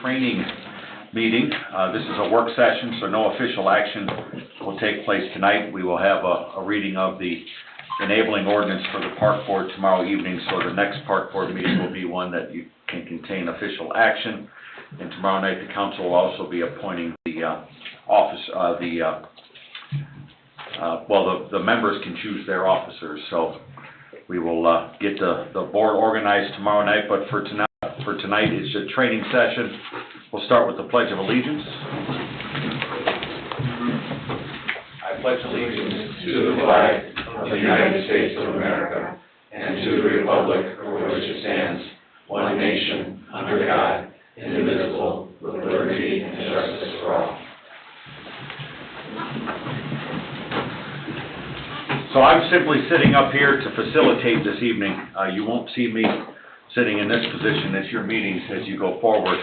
training meeting. This is a work session, so no official action will take place tonight. We will have a reading of the enabling ordinance for the park board tomorrow evening, so the next park board meeting will be one that you can contain official action. And tomorrow night the council will also be appointing the the members can choose their officers, so we will get the board organized tomorrow night. But for tonight it's a training session. We'll start with the Pledge of Allegiance. I pledge allegiance to the flag of the United States of America and to the republic for which it stands, one nation, under God, indivisible, with liberty and justice for all. So I'm simply sitting up here to facilitate this evening. You won't see me sitting in this position at your meetings as you go forward.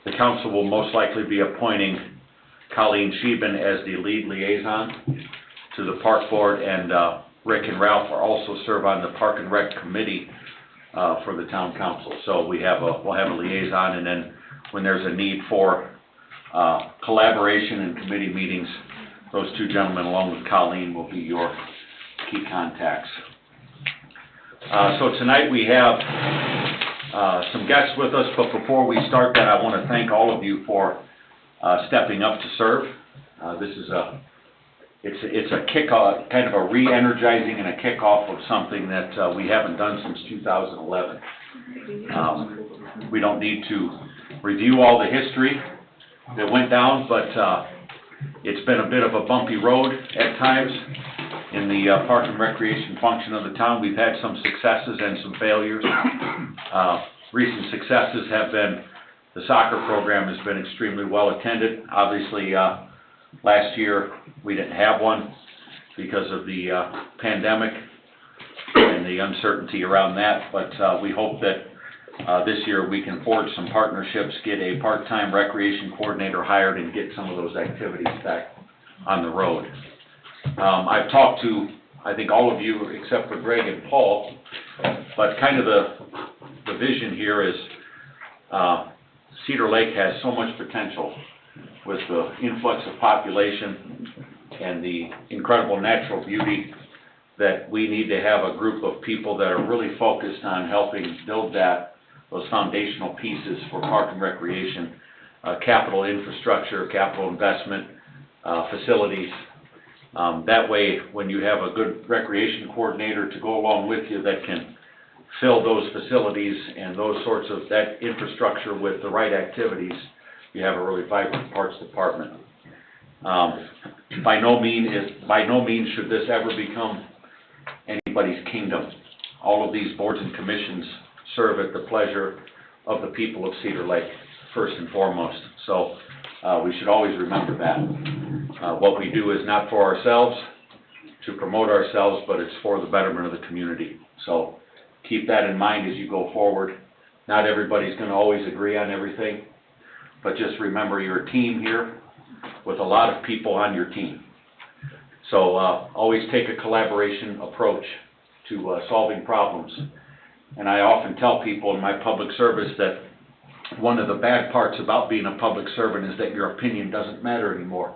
The council will most likely be appointing Colleen Sheben as the lead liaison to the park board, and Rick and Ralph will also serve on the Park and Rec committee for the town council. So we'll have a liaison, and then when there's a need for collaboration in committee meetings, those two gentlemen along with Colleen will be your key contacts. So tonight we have some guests with us, but before we start that, I want to thank all of you for stepping up to serve. This is it's a kickoff, kind of a re-energizing and a kickoff of something that we haven't done since 2011. We don't need to review all the history that went down, but it's been a bit of a bumpy road at times in the park and recreation function of the town. We've had some successes and some failures. Recent successes have been the soccer program has been extremely well attended. Obviously, last year we didn't have one because of the pandemic and the uncertainty around that, but we hope that this year we can forge some partnerships, get a part-time recreation coordinator hired, and get some of those activities back on the road. I've talked to, I think, all of you except for Greg and Paul, but kind of the vision here is Cedar Lake has so much potential with the influx of population and the incredible natural beauty that we need to have a group of people that are really focused on helping build those foundational pieces for park and recreation, capital infrastructure, capital investment, facilities. That way, when you have a good recreation coordinator to go along with you that can fill those facilities and those sorts of that infrastructure with the right activities, you have a really vibrant parks department. By no means should this ever become anybody's kingdom. All of these boards and commissions serve at the pleasure of the people of Cedar Lake, first and foremost. So we should always remember that. What we do is not for ourselves, to promote ourselves, but it's for the betterment of the community. So keep that in mind as you go forward. Not everybody's going to always agree on everything, but just remember you're a team here with a lot of people on your team. So always take a collaboration approach to solving problems. And I often tell people in my public service that one of the bad parts about being a public servant is that your opinion doesn't matter anymore.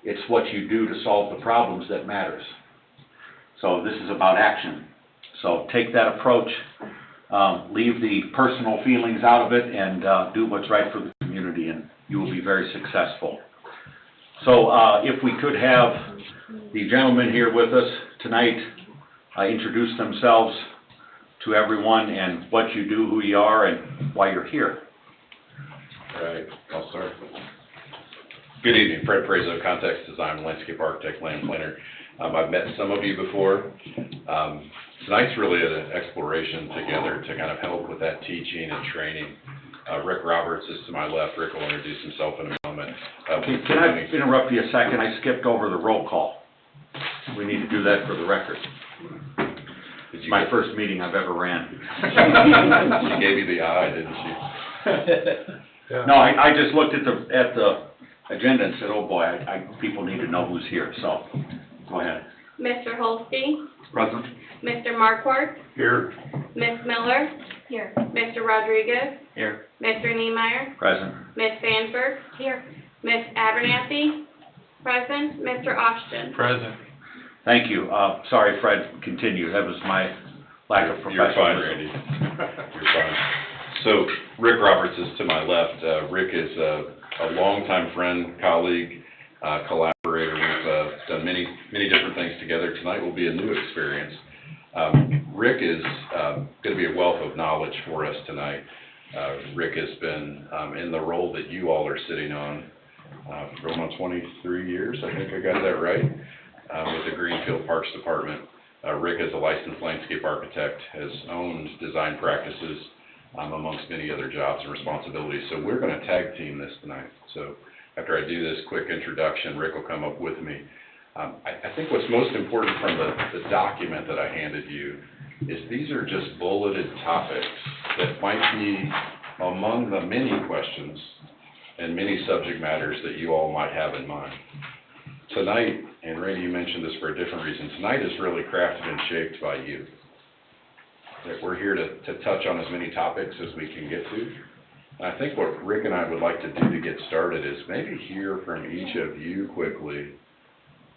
It's what you do to solve the problems that matters. So this is about action. So take that approach, leave the personal feelings out of it, and do what's right for the community, and you will be very successful. So if we could have the gentlemen here with us tonight introduce themselves to everyone and what you do, who you are, and why you're here. All right, I'll start. Good evening, Fred Prezo, Context Design, Landscape Architect, Land Planner. I've met some of you before. Tonight's really an exploration together to kind of help with that teaching and training. Rick Roberts is to my left. Rick will introduce himself in a moment. Can I interrupt you a second? I skipped over the roll call. We need to do that for the record. It's my first meeting I've ever ran. She gave you the eye, didn't she? Yeah. No, I just looked at the agenda and said, oh boy, people need to know who's here, so go ahead. Mr. Holstein, Present. Mr. Markwart, Here. Ms. Miller, Here. Mr. Rodriguez, Here. Mr. Niemeyer, Present. Ms. Fansberg, Here. Ms. Abernathy, present, Mr. Austin. Present. Thank you. Sorry, Fred, continue. That was my lack of You're fine, professionalism. Randy. You're fine. So Rick Roberts is to my left. Rick is a longtime friend, colleague, collaborator. We've done many different things together. Tonight will be a new experience. Rick is going to be a wealth of knowledge for us tonight. Rick has been in the role that you all are sitting on for going on 23 years. I think I got that right, with the Greenfield Parks Department. Rick is a licensed landscape architect, has owned design practices amongst many other jobs and responsibilities. So we're going to tag team this tonight. So after I do this quick introduction, Rick will come up with me. I think what's most important from the document that I handed you is these are just bulleted topics that might be among the many questions and many subject matters that you all might have in mind. Tonight, and Randy, you mentioned this for a different reason, tonight is really crafted and shaped by you. That we're here to touch on as many topics as we can get to. And I think what Rick and I would like to do to get started is maybe hear from each of you quickly,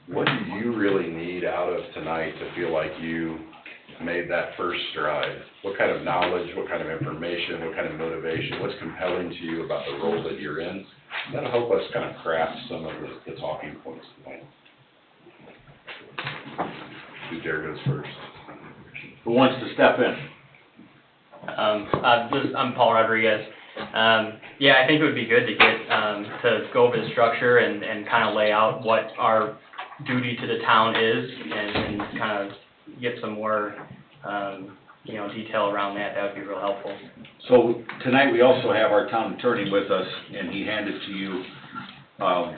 what do you really need out of tonight to feel like you made that first stride? What kind of knowledge, what kind of information, what kind of motivation, what's compelling to you about the role that you're in? That'll help us kind of craft some of the talking points tonight. Who dare goes first? Who wants to step in? I'm Paul Rodriguez. Yeah, I think it would be good to get to go over the structure and kind of lay out what our duty to the town is, and kind of get some more detail around that. That would be real helpful. So tonight we also have our town attorney with us, and he handed to you, well,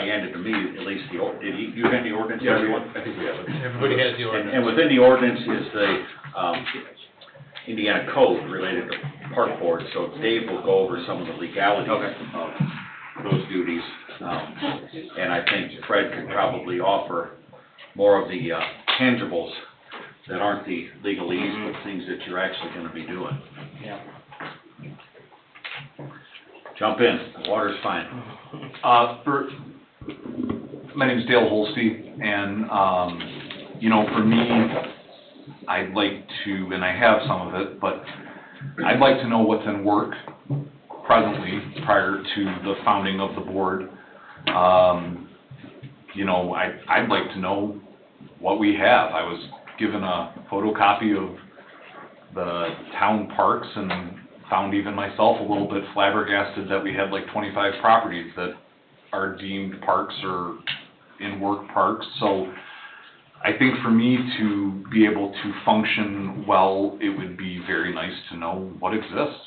he handed to me at least did you hand the ordinance to everyone? I think we have it. Everybody has the ordinance. And within the ordinance is the Indiana code related to park board, so Dave will go over some of the legalities of those duties. And I think Fred could probably offer more of the tangibles that aren't the legalese, but things that you're actually going to be doing. Yeah. Jump in, the water's fine. My name is Dale Holstein, and, for me, I'd like to, and I have some of it, but I'd like to know what's in work presently prior to the founding of the board. I'd like to know what we have. I was given a photocopy of the town parks and found even myself a little bit flabbergasted that we had like 25 properties that are deemed parks or in-work parks. So I think for me to be able to function well, it would be very nice to know what exists.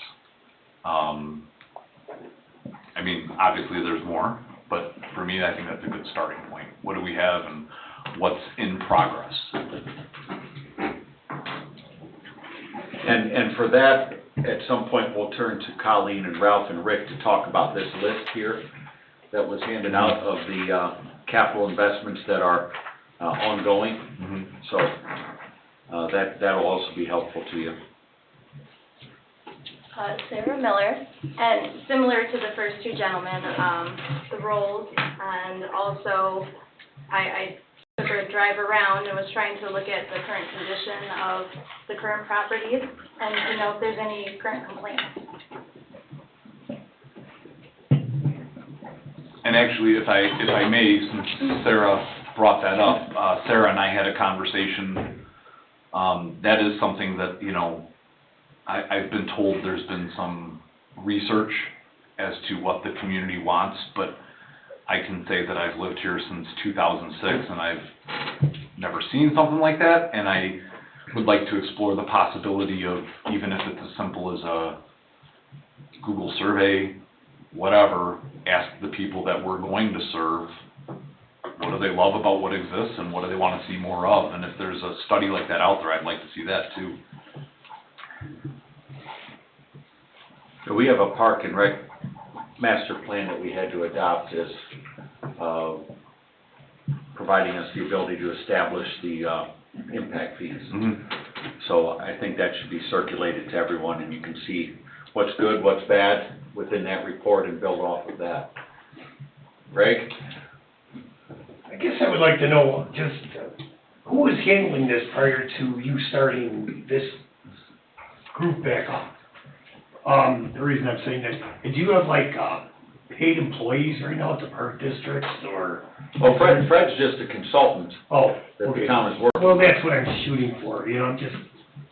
Obviously there's more, but for me, I think that's a good starting point. What do we have and what's in progress? And for that, at some point, we'll turn to Colleen and Ralph and Rick to talk about this list here that was handed out of the capital investments that are ongoing. Mm-hmm. So that'll also be helpful to you. Sarah Miller, and similar to the first two gentlemen, the roles, and also I took a drive around and was trying to look at the current condition of the current properties and to know if there's any current complaints. And actually, if I may, since Sarah brought that up, Sarah and I had a conversation. That is something that, I've been told there's been some research as to what the community wants, but I can say that I've lived here since 2006 and I've never seen something like that, and I would like to explore the possibility of, even if it's as simple as a Google survey, whatever, ask the people that we're going to serve, what do they love about what exists and what do they want to see more of? And if there's a study like that out there, I'd like to see that too. So we have a park and rec master plan that we had to adopt as providing us the ability to establish the impact fees. Mhm. So I think that should be circulated to everyone, and you can see what's good, what's bad within that report and build off of that. Greg? I guess I would like to know just who was handling this prior to you starting this group back up? The reason I'm saying that, do you have like, paid employees right now at the park districts or? Well, Fred's just a consultant Oh, that the okay. town is working. Well, that's what I'm shooting for, you know, I'm just.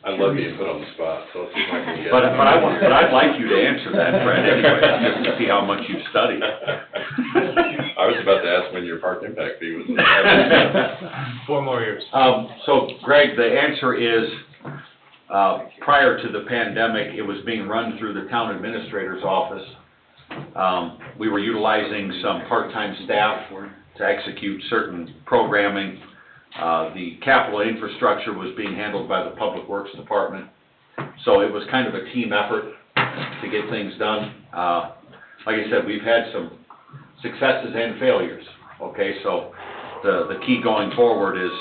I love being put on the spot, so let's see if I can get. But I'd like you to answer that, Fred, anyway, just to see how much you've studied. I was about to ask when your park impact fee was. 4 more years. So Greg, the answer is, prior to the pandemic, it was being run through the town administrator's office. We were utilizing some part-time staff to execute certain programming. The capital infrastructure was being handled by the Public Works Department. So it was kind of a team effort to get things done. Like I said, we've had some successes and failures, okay? So the key going forward is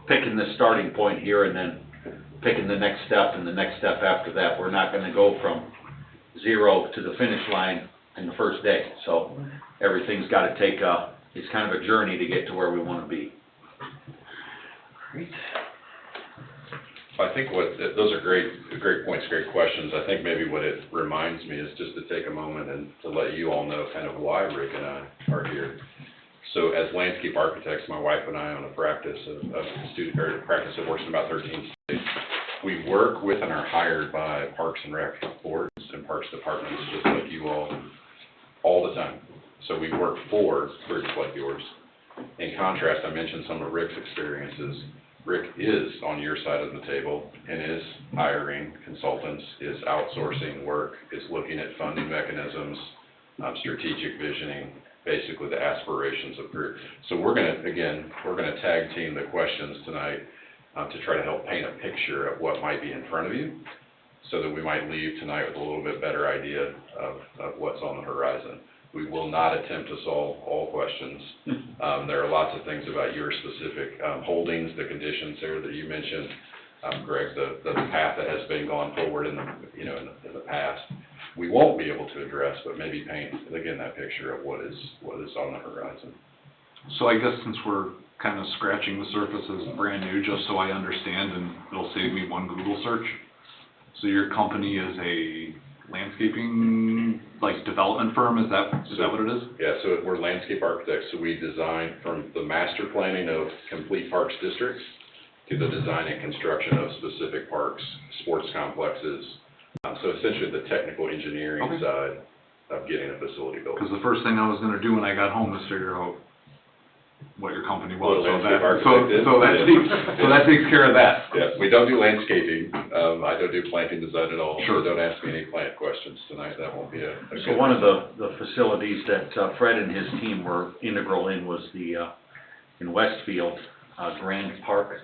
picking the starting point here and then picking the next step and the next step after that. We're not gonna go from 0 to the finish line in the first day. So everything's gotta take it's kind of a journey to get to where we wanna be. Great. I think those are great points, great questions. I think maybe what it reminds me is just to take a moment and to let you all know kind of why Rick and I are here. So as landscape architects, my wife and I own a practice practice that works in about 13 states. We work with and are hired by Parks and Rec boards and Parks departments, just like you all the time. So we work for groups like yours. In contrast, I mentioned some of Rick's experiences. Rick is on your side of the table and is hiring consultants, is outsourcing work, is looking at funding mechanisms, strategic visioning, basically the aspirations of group. So we're gonna tag team the questions tonight to try to help paint a picture of what might be in front of you, so that we might leave tonight with a little bit better idea of what's on the horizon. We will not attempt to solve all questions. There are lots of things about your specific holdings, the conditions there that you mentioned, Greg, the path that has been gone forward in the past. We won't be able to address, but maybe paint again that picture of what is on the horizon. So I guess since we're kind of scratching the surface as brand new, just so I understand, and it'll save me one Google search. So your company is a landscaping, like, development firm, is that what it is? Yeah, so we're landscape architects, so we design from the master planning of complete parks districts to the design and construction of specific parks, sports complexes. So essentially the technical engineering side of getting a facility built. Because the first thing I was gonna do when I got home was figure out what your company was. What a So landscape architect is. so that takes care of that. Yeah, we don't do landscaping. I don't do planting design at all. Sure. So don't ask me any plant questions tonight. That won't be a So good one of the facilities that Fred and his team were integral in was the, in Westfield, Grand Park,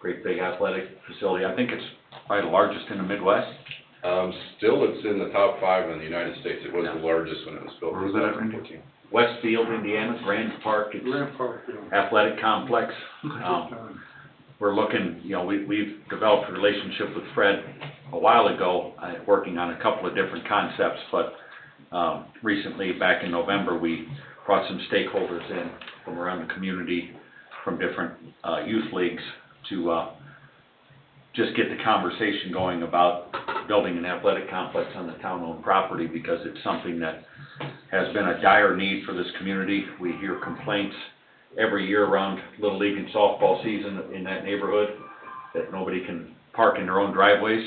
great big athletic facility. I think it's probably the largest in the Midwest. Still, it's in the top 5 in the United States. It was the largest when it was built. Where was that at, Randy? 2014. Westfield, Indiana, Grand Park, it's athletic complex. We're looking, we've developed a relationship with Fred a while ago, working on a couple of different concepts, but recently, back in November, we brought some stakeholders in from around the community, from different youth leagues, to just get the conversation going about building an athletic complex on the town-owned property, because it's something that has been a dire need for this community. We hear complaints every year around Little League and softball season in that neighborhood that nobody can park in their own driveways.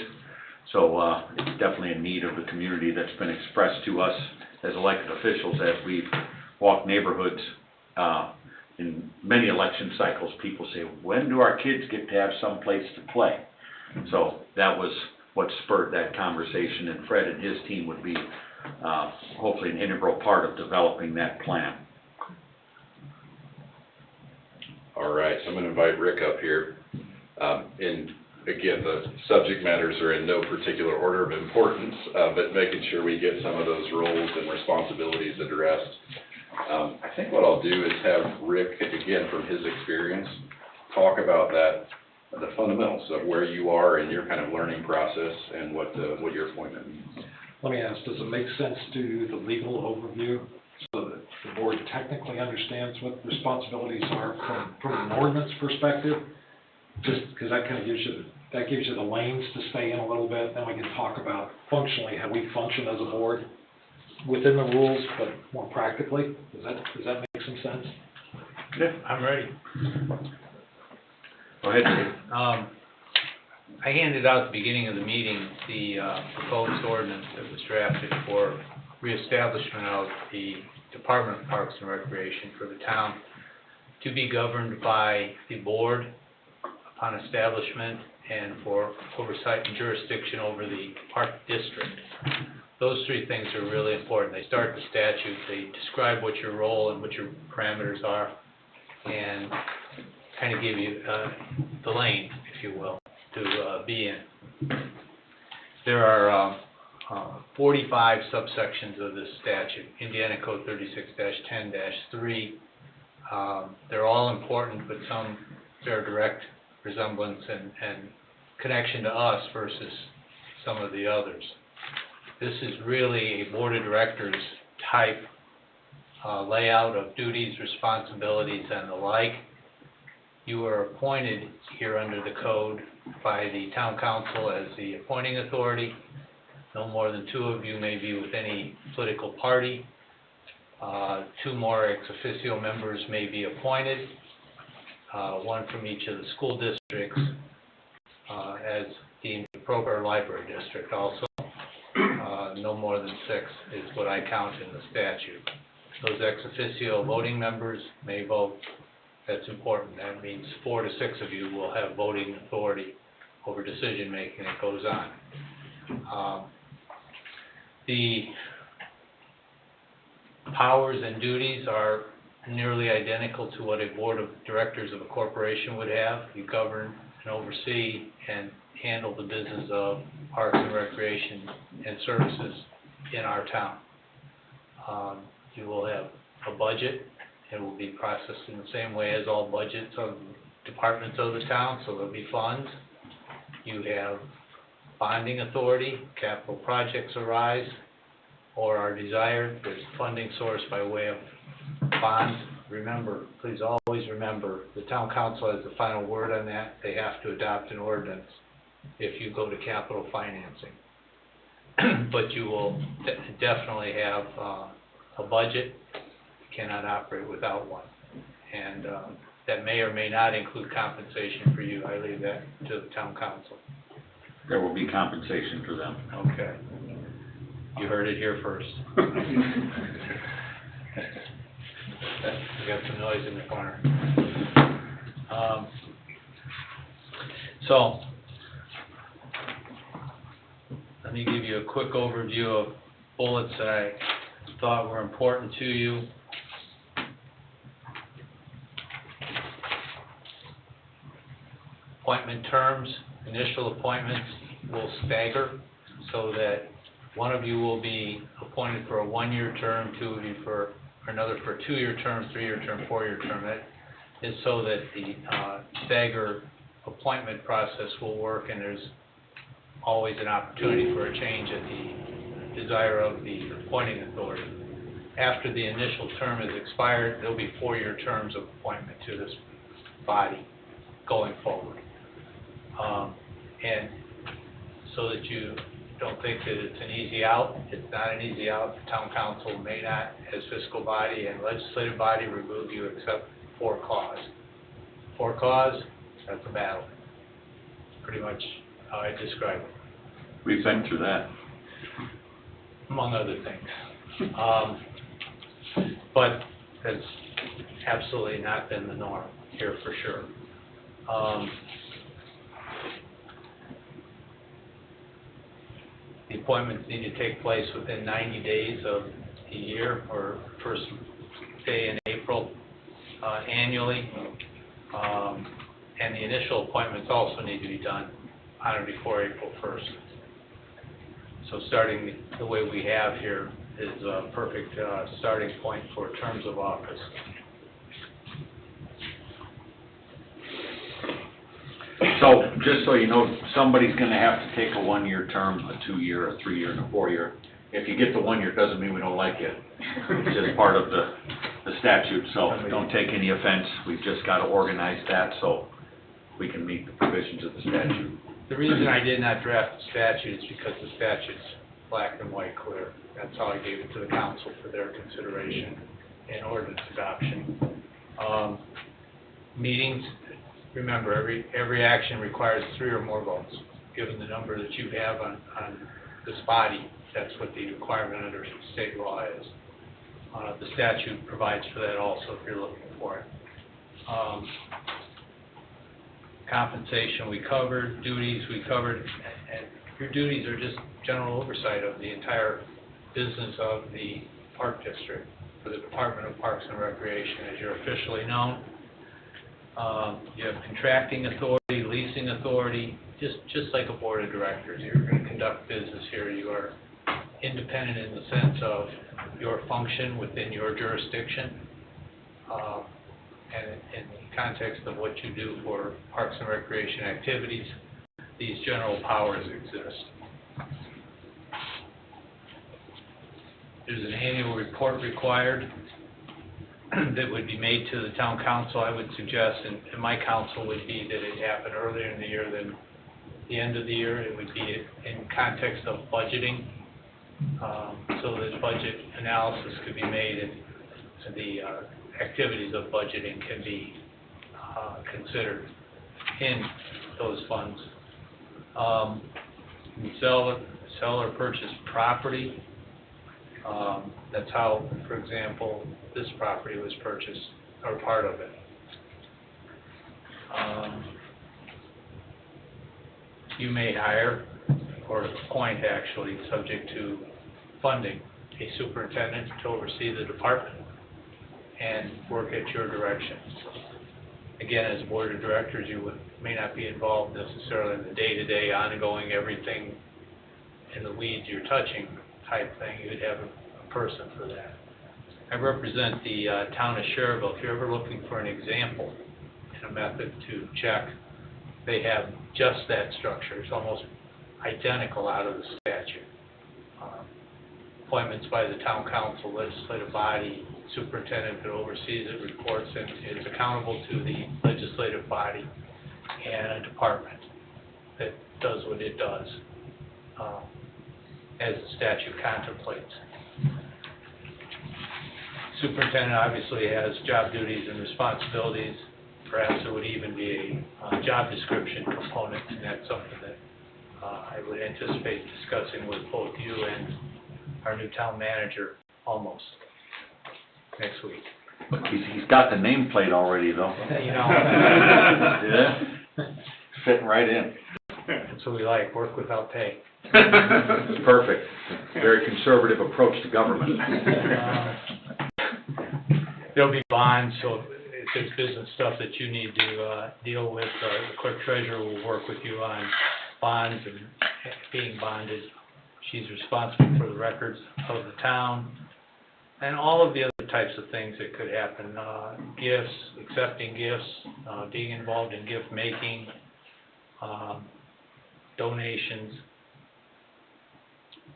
So it's definitely a need of the community that's been expressed to us as elected officials as we've walked neighborhoods. In many election cycles, people say, when do our kids get to have some place to play? So that was what spurred that conversation, and Fred and his team would be hopefully an integral part of developing that plan. All right, so I'm going to invite Rick up here. And again, the subject matters are in no particular order of importance, but making sure we get some of those roles and responsibilities addressed. I think what I'll do is have Rick, again, from his experience, talk about that, the fundamentals of where you are in your kind of learning process and what your appointment means. Let me ask, does it make sense to do the legal overview so that the board technically understands what responsibilities are from an ordinance perspective? Just because that kind of gives you the lanes to stay in a little bit, then we can talk about functionally how we function as a board within the rules, but more practically. Does that make some sense? Yeah. I'm ready. Go ahead, Dave. I handed out at the beginning of the meeting the proposed ordinance that was drafted for reestablishment of the Department of Parks and Recreation for the town to be governed by the board upon establishment and for oversight and jurisdiction over the park district. Those three things are really important. They start the statute, they describe what your role and what your parameters are, and kind of give you the lane, if you will, to be in. There are 45 subsections of this statute, Indiana Code 36-10-3. They're all important, but some bear direct resemblance and connection to us versus some of the others. This is really a board of directors type layout of duties, responsibilities, and the like. You are appointed here under the code by the town council as the appointing authority. No more than 2 of you may be with any political party. 2 more ex officio members may be appointed, 1 from each of the school districts, as deemed appropriate, or library district also. No more than 6 is what I count in the statute. Those ex officio voting members may vote. That's important. That means 4 to 6 of you will have voting authority over decision making that goes on. The powers and duties are nearly identical to what a board of directors of a corporation would have. You govern and oversee and handle the business of parks and recreation and services in our town. You will have a budget. It will be processed in the same way as all budgets of departments of the town, so there'll be funds. You have bonding authority, capital projects arise or are desired. There's a funding source by way of bonds. Remember, please always remember, the town council has the final word on that. They have to adopt an ordinance if you go to capital financing. But you will definitely have a budget. You cannot operate without one. And that may or may not include compensation for you. I leave that to the town council. There will be compensation for them. Okay. You heard it here first. We got some noise in the corner. So, let me give you a quick overview of bullets that I thought were important to you. Appointment terms, initial appointments will stagger so that 1 of you will be appointed for a 1-year term, 2 of you for another for a 2-year term, 3-year term, 4-year term. That is so that the stagger appointment process will work, and there's always an opportunity for a change at the desire of the appointing authority. After the initial term is expired, there'll be 4-year terms of appointment to this body going forward. And so that you don't think that it's an easy out, it's not an easy out. The town council may not, as fiscal body and legislative body, remove you except for cause. For cause, that's a battle. Pretty much how I describe it. We've been through that. Among other things. But that's absolutely not been the norm here for sure. The appointments need to take place within 90 days of the year, or first day in April annually. And the initial appointments also need to be done on or before April 1st. So starting the way we have here is a perfect starting point for terms of office. So, just so you know, somebody's gonna have to take a 1-year term, a 2-year, a 3-year, and a 4-year. If you get the 1 year, doesn't mean we don't like you. It's just part of the statute, so don't take any offense. We've just gotta organize that so we can meet the provisions of the statute. The reason I did not draft the statute is because the statute's black and white clear. That's how I gave it to the council for their consideration and ordinance adoption. Meetings, remember, every action requires 3 or more votes. Given the number that you have on this body, that's what the requirement under state law is. The statute provides for that also if you're looking for it. Compensation we covered, duties we covered, and your duties are just general oversight of the entire business of the Park District for the Department of Parks and Recreation, as you're officially known. You have contracting authority, leasing authority, just like a board of directors. You're going to conduct business here. You are independent in the sense of your function within your jurisdiction, and in the context of what you do for Parks and Recreation activities, these general powers exist. There's an annual report required that would be made to the town council. I would suggest, and my counsel would be that it happen earlier in the year than the end of the year. It would be in context of budgeting, so that budget analysis could be made and the activities of budgeting can be considered in those funds. Sell or purchase property. That's how, for example, this property was purchased, or part of it. You may hire, or appoint actually, subject to funding, a superintendent to oversee the department and work at your direction. Again, as a board of directors, you may not be involved necessarily in the day-to-day, ongoing, everything in the weeds you're touching type thing. You'd have a person for that. I represent the town of Schererville. If you're ever looking for an example and a method to check, they have just that structure. It's almost identical out of the statute. Appointments by the town council, legislative body, superintendent that oversees it, reports, and is accountable to the legislative body, and a department that does what it does, as the statute contemplates. Superintendent obviously has job duties and responsibilities. Perhaps there would even be a job description component, and that's something that I would anticipate discussing with both you and our new town manager almost next week. He's got the nameplate already, though. You know. Yeah, fitting right in. That's what we like, work without pay. Perfect. Very conservative approach to government. There'll be bonds, so if it's business stuff that you need to deal with, the clerk treasurer will work with you on bonds and being bonded. She's responsible for the records of the town and all of the other types of things that could happen. Gifts, accepting gifts, being involved in gift making, donations.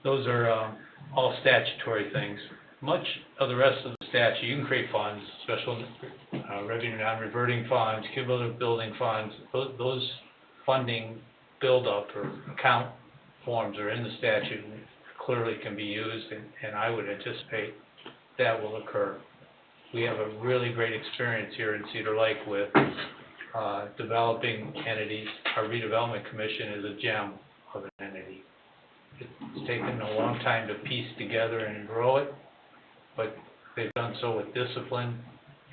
Those are all statutory things. Much of the rest of the statute, you can create funds, special revenue non-reverting funds, cumulative building funds. Those funding build-up or account forms are in the statute and clearly can be used, and I would anticipate that will occur. We have a really great experience here in Cedar Lake with developing entities. Our redevelopment commission is a gem of an entity. It's taken a long time to piece together and grow it, but they've done so with discipline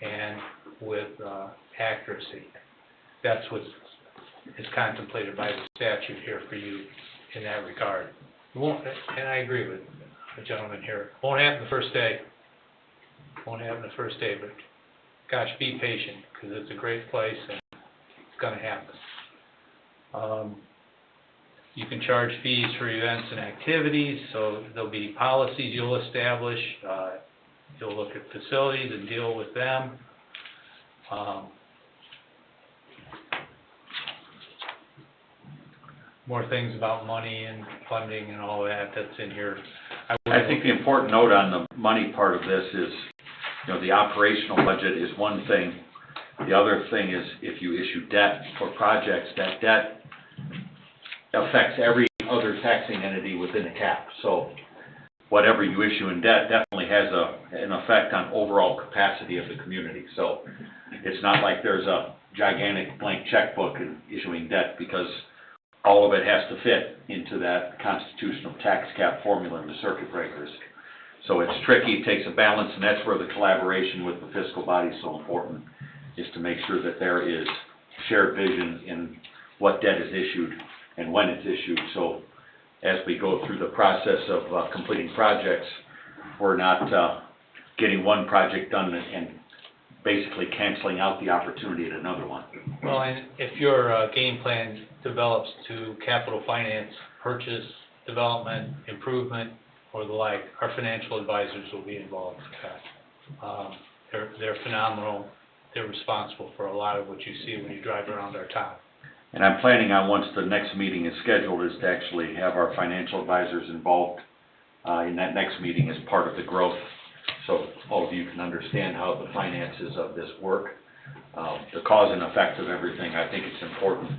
and with accuracy. That's what is contemplated by the statute here for you in that regard. It won't, and I agree with the gentleman here. Won't happen the first day. Won't happen the first day, but gosh, be patient, because it's a great place and it's going to happen. You can charge fees for events and activities, so there'll be policies you'll establish. You'll look at facilities and deal with them. More things about money and funding and all that, that's in here. I think the important note on the money part of this is, you know, the operational budget is one thing. The other thing is if you issue debt for projects, that debt affects every other taxing entity within a cap. So whatever you issue in debt definitely has an effect on overall capacity of the community. So it's not like there's a gigantic blank checkbook in issuing debt, because all of it has to fit into that constitutional tax cap formula in the circuit breakers. So it's tricky, it takes a balance, and that's where the collaboration with the fiscal body is so important, is to make sure that there is shared vision in what debt is issued and when it's issued. So as we go through the process of completing projects, we're not getting one project done and basically canceling out the opportunity at another one. Well, and if your game plan develops to capital finance, purchase, development, improvement, or the like, our financial advisors will be involved with that. They're phenomenal. They're responsible for a lot of what you see when you drive around our town. And I'm planning on, once the next meeting is scheduled, is to actually have our financial advisors involved in that next meeting as part of the growth, so all of you can understand how the finances of this work, the cause and effect of everything. I think it's important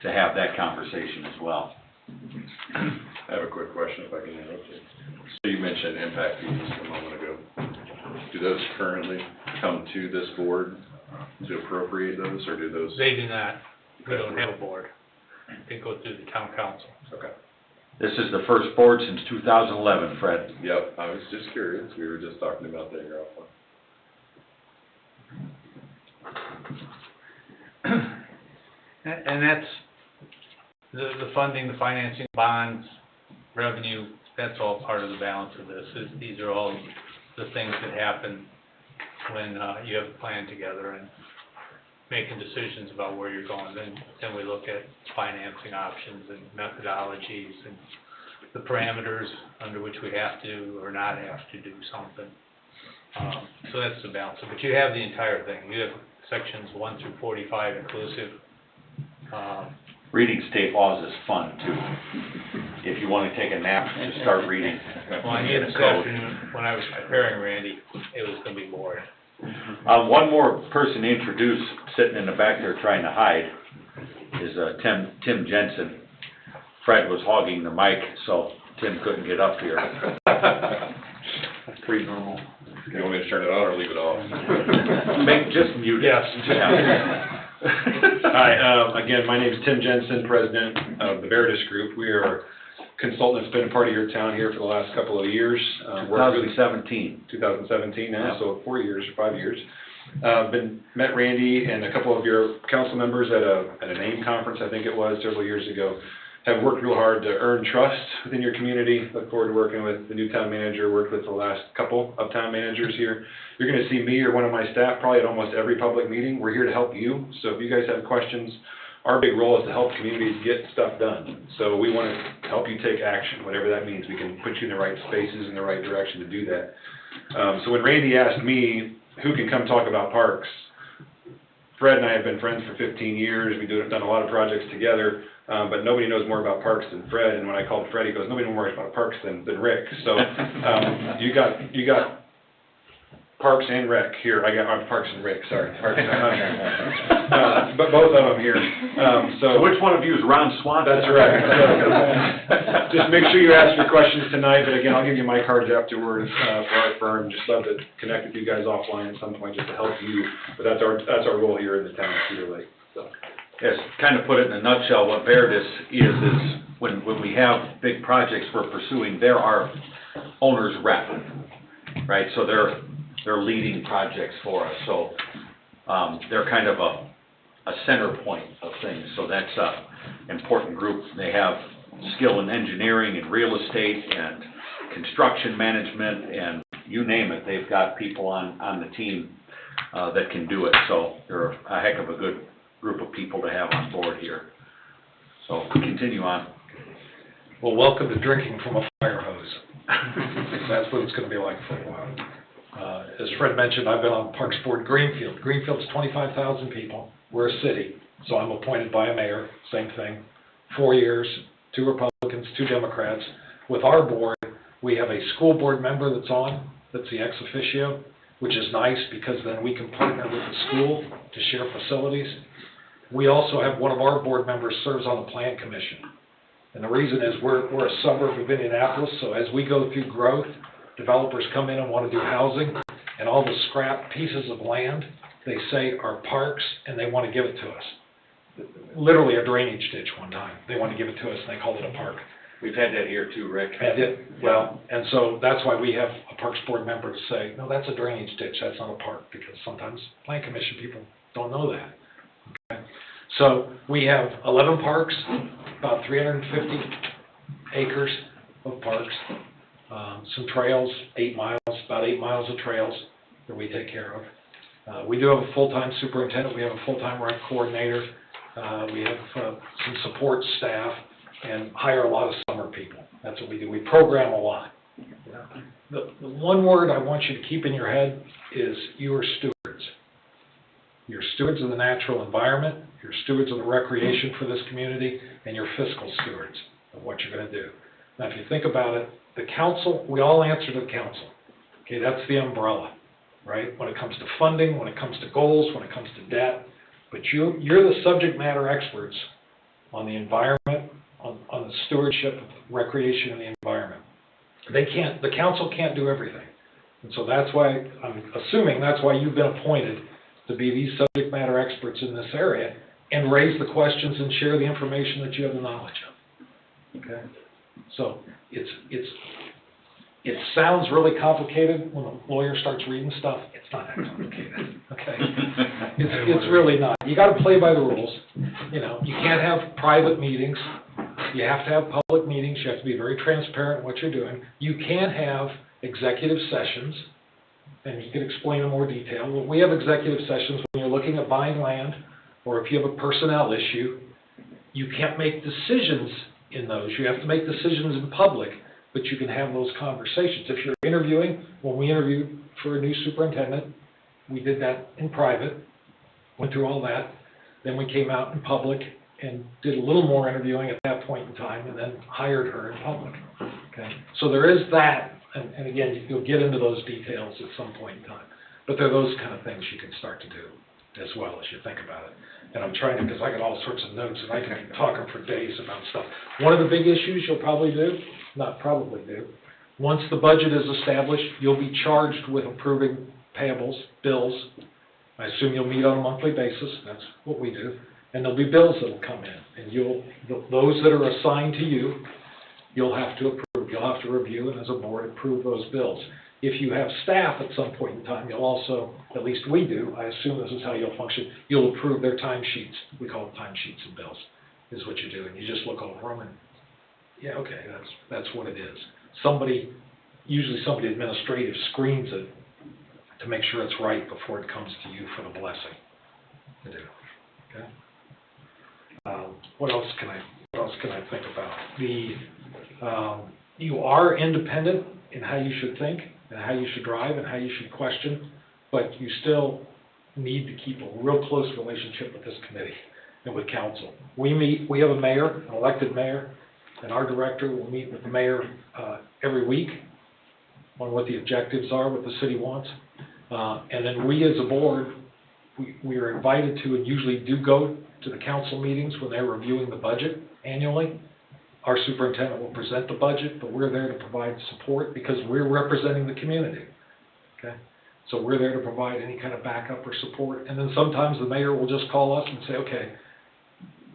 to have that conversation as well. I have a quick question if I can interrupt you. So you mentioned impact fees a moment ago. Do those currently come to this board to appropriate those, or do those? They do not. We don't have a board. They go through the town council. Okay. This is the first board since 2011, Fred. Yep, I was just curious. We were just talking about that here offline. And that's the funding, the financing, bonds, revenue, that's all part of the balance of this. These are all the things that happen when you have a plan together and making decisions about where you're going. Then we look at financing options and methodologies and the parameters under which we have to or not have to do something. So that's the balance. But you have the entire thing. You have sections 1 through 45 inclusive. Reading state laws is fun, too. If you want to take a nap, just start reading. Well, I knew this afternoon when I was preparing Randy, it was going to be boring. One more person to introduce, sitting in the back there trying to hide, is Tim Jensen. Fred was hogging the mic, so Tim couldn't get up here. Pretty normal. You want me to turn it on or leave it off? Just mute it. Yes. Yeah. Hi, again, my name is Tim Jensen, president of the Veritas Group. We are a consultant that's been a part of your town here for the last couple of years. 2017. 2017 now, so 4 years or 5 years. Met Randy and a couple of your council members at a NAME conference, I think it was, several years ago. Have worked real hard to earn trust within your community. Look forward to working with the new town manager, worked with the last couple of town managers here. You're going to see me or one of my staff probably at almost every public meeting. We're here to help you. So if you guys have questions, our big role is to help communities get stuff done. So we want to help you take action, whatever that means. We can put you in the right spaces, in the right direction to do that. So when Randy asked me who can come talk about parks, Fred and I have been friends for 15 years. We've done a lot of projects together. But nobody knows more about parks than Fred, and when I called Fred, he goes, nobody knows more about parks than Rick. So, you got Parks and Rec here. I got Parks and Rick, sorry. Parks and but both of them here. So which one of you is Ron Swanson? That's right. So, just make sure you ask your questions tonight, but again, I'll give you my cards afterwards for our firm. Just love to connect with you guys offline at some point just to help you. But that's our role here in the town of Cedar Lake. So. Yes, kind of put it in a nutshell, what Veritas is when we have big projects we're pursuing, they're our owner's rep, right? So they're leading projects for us. So they're kind of a center point of things. So that's an important group. They have skill in engineering and real estate and construction management and you name it. They've got people on the team that can do it. So they're a heck of a good group of people to have on board here. So continue on. Well, welcome to drinking from a fire hose. That's what it's gonna be like for a while. As Fred mentioned, I've been on Parks Board Greenfield. Greenfield's 25,000 people. We're a city, so I'm appointed by a mayor, same thing. 4 years, 2 Republicans, 2 Democrats. With our board, we have a school board member that's the ex officio, which is nice because then we can partner with the school to share facilities. We also have one of our board members serves on the plan commission. And the reason is we're a suburb of Indianapolis, so as we go through growth, developers come in and want to do housing, and all the scrap pieces of land, they say are parks, and they want to give it to us. Literally a drainage ditch one time. They want to give it to us, and they called it a park. We've had that here too, Rick. And so that's why we have a Parks Board member to say, no, that's a drainage ditch, that's not a park, because sometimes Plan Commission people don't know that. Okay? So we have 11 parks, about 350 acres of parks, some trails, 8 miles, about 8 miles of trails that we take care of. We do have a full-time superintendent, we have a full-time rec coordinator, we have some support staff, and hire a lot of summer people. That's what we do. We program a lot. The one word I want you to keep in your head is you are stewards. You're stewards of the natural environment, you're stewards of the recreation for this community, and you're fiscal stewards of what you're going to do. Now, if you think about it, the council, we all answer to the council. Okay, that's the umbrella, right? When it comes to funding, when it comes to goals, when it comes to debt. But you're the subject matter experts on the environment, on the stewardship of recreation and the environment. The council can't do everything. And so that's why, I'm assuming that's why you've been appointed to be these subject matter experts in this area and raise the questions and share the information that you have the knowledge of. Okay? So it sounds really complicated when a lawyer starts reading stuff. It's not that complicated, okay? It's really not. You got to play by the rules. You know, you can't have private meetings. You have to have public meetings. You have to be very transparent in what you're doing. You can have executive sessions, and you can explain in more detail. Well, we have executive sessions when you're looking at buying land, or if you have a personnel issue. You can't make decisions in those. You have to make decisions in public, but you can have those conversations. If you're interviewing, when we interviewed for a new superintendent, we did that in private, went through all that, then we came out in public and did a little more interviewing at that point in time, and then hired her in public. Okay, so there is that, and again, you'll get into those details at some point in time. But there are those kind of things you can start to do as well as you think about it. And I'm trying to, because I got all sorts of notes, and I can be talking for days about stuff. One of the big issues you'll probably do, once the budget is established, you'll be charged with approving payables, bills. I assume you'll meet on a monthly basis. That's what we do. And there'll be bills that'll come in, and those that are assigned to you, you'll have to approve. You'll have to review, and as a board, approve those bills. If you have staff at some point in time, you'll also, at least we do, I assume this is how you'll function, you'll approve their timesheets. We call them timesheets and bills, is what you do. And you just look over them and, yeah, okay, that's what it is. Usually somebody administrative screens it to make sure it's right before it comes to you for the blessing to do. Okay? What else can I think about? You are independent in how you should think and how you should drive and how you should question, but you still need to keep a real close relationship with this committee and with council. We have a mayor, an elected mayor, and our director will meet with the mayor every week on what the objectives are, what the city wants. And then we as a board, we are invited to and usually do go to the council meetings when they're reviewing the budget annually. Our superintendent will present the budget, but we're there to provide support because we're representing the community. Okay? So we're there to provide any kind of backup or support. And then sometimes the mayor will just call us and say, okay,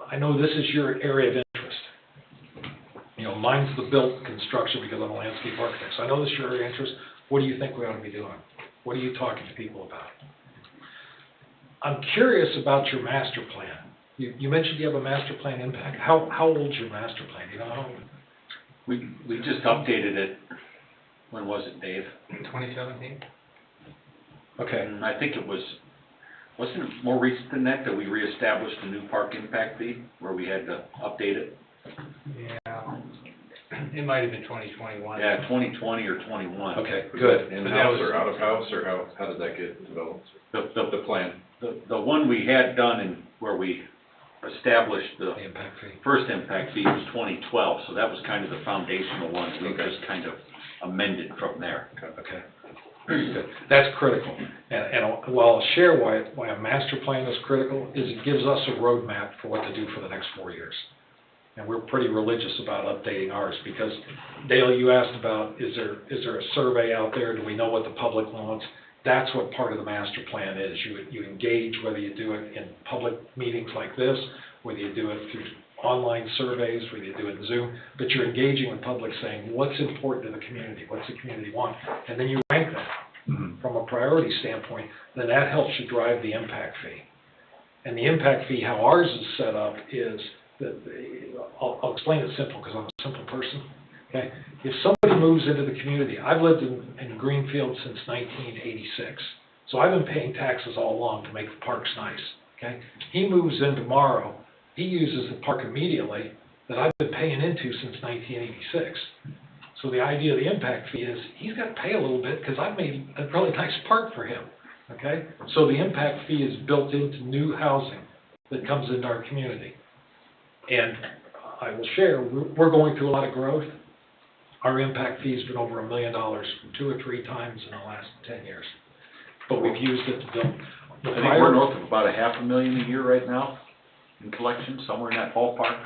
I know this is your area of interest. You know, mine's the built construction because I'm a landscape architect. So I know this is your area of interest. What do you think we ought to be doing? What are you talking to people about? I'm curious about your master plan. You mentioned you have a master plan impact. How old's your master plan? You know how old? We just updated it. When was it, Dave? 2017? Okay. And I think wasn't it more recent than that we reestablished a new park impact fee where we had to update it? Yeah. It might have been 2021. Yeah, 2020 or 21. Okay, good. In-house or out-of-house, or how did that get developed? The plan? The one we had done and where we established the The impact fee. first impact fee was 2012, so that was kind of the foundational one. We Okay. just kind of amended from there. Okay, very good. That's critical. And while I'll share why a master plan is critical, is it gives us a roadmap for what to do for the next 4 years. And we're pretty religious about updating ours, because Dale, you asked about, is there a survey out there? Do we know what the public wants? That's what part of the master plan is. You engage, whether you do it in public meetings like this, whether you do it through online surveys, whether you do it in Zoom, but you're engaging with public, saying, what's important to the community? What's the community want? And then you rank that from a priority standpoint, then that helps you drive the impact fee. And the impact fee, how ours is set up is that, I'll explain it simple because I'm a simple person, okay? If somebody moves into the community, I've lived in Greenfield since 1986, so I've been paying taxes all along to make the parks nice, okay? He moves in tomorrow, he uses the park immediately that I've been paying into since 1986. So the idea of the impact fee is he's got to pay a little bit because I've made a really nice park for him, okay? So the impact fee is built into new housing that comes into our community. And I will share, we're going through a lot of growth. Our impact fee's been over $1 million 2 or 3 times in the last 10 years. But we've used it to build. I think we're north of about $500,000 a year right now in collections, somewhere in that ballpark.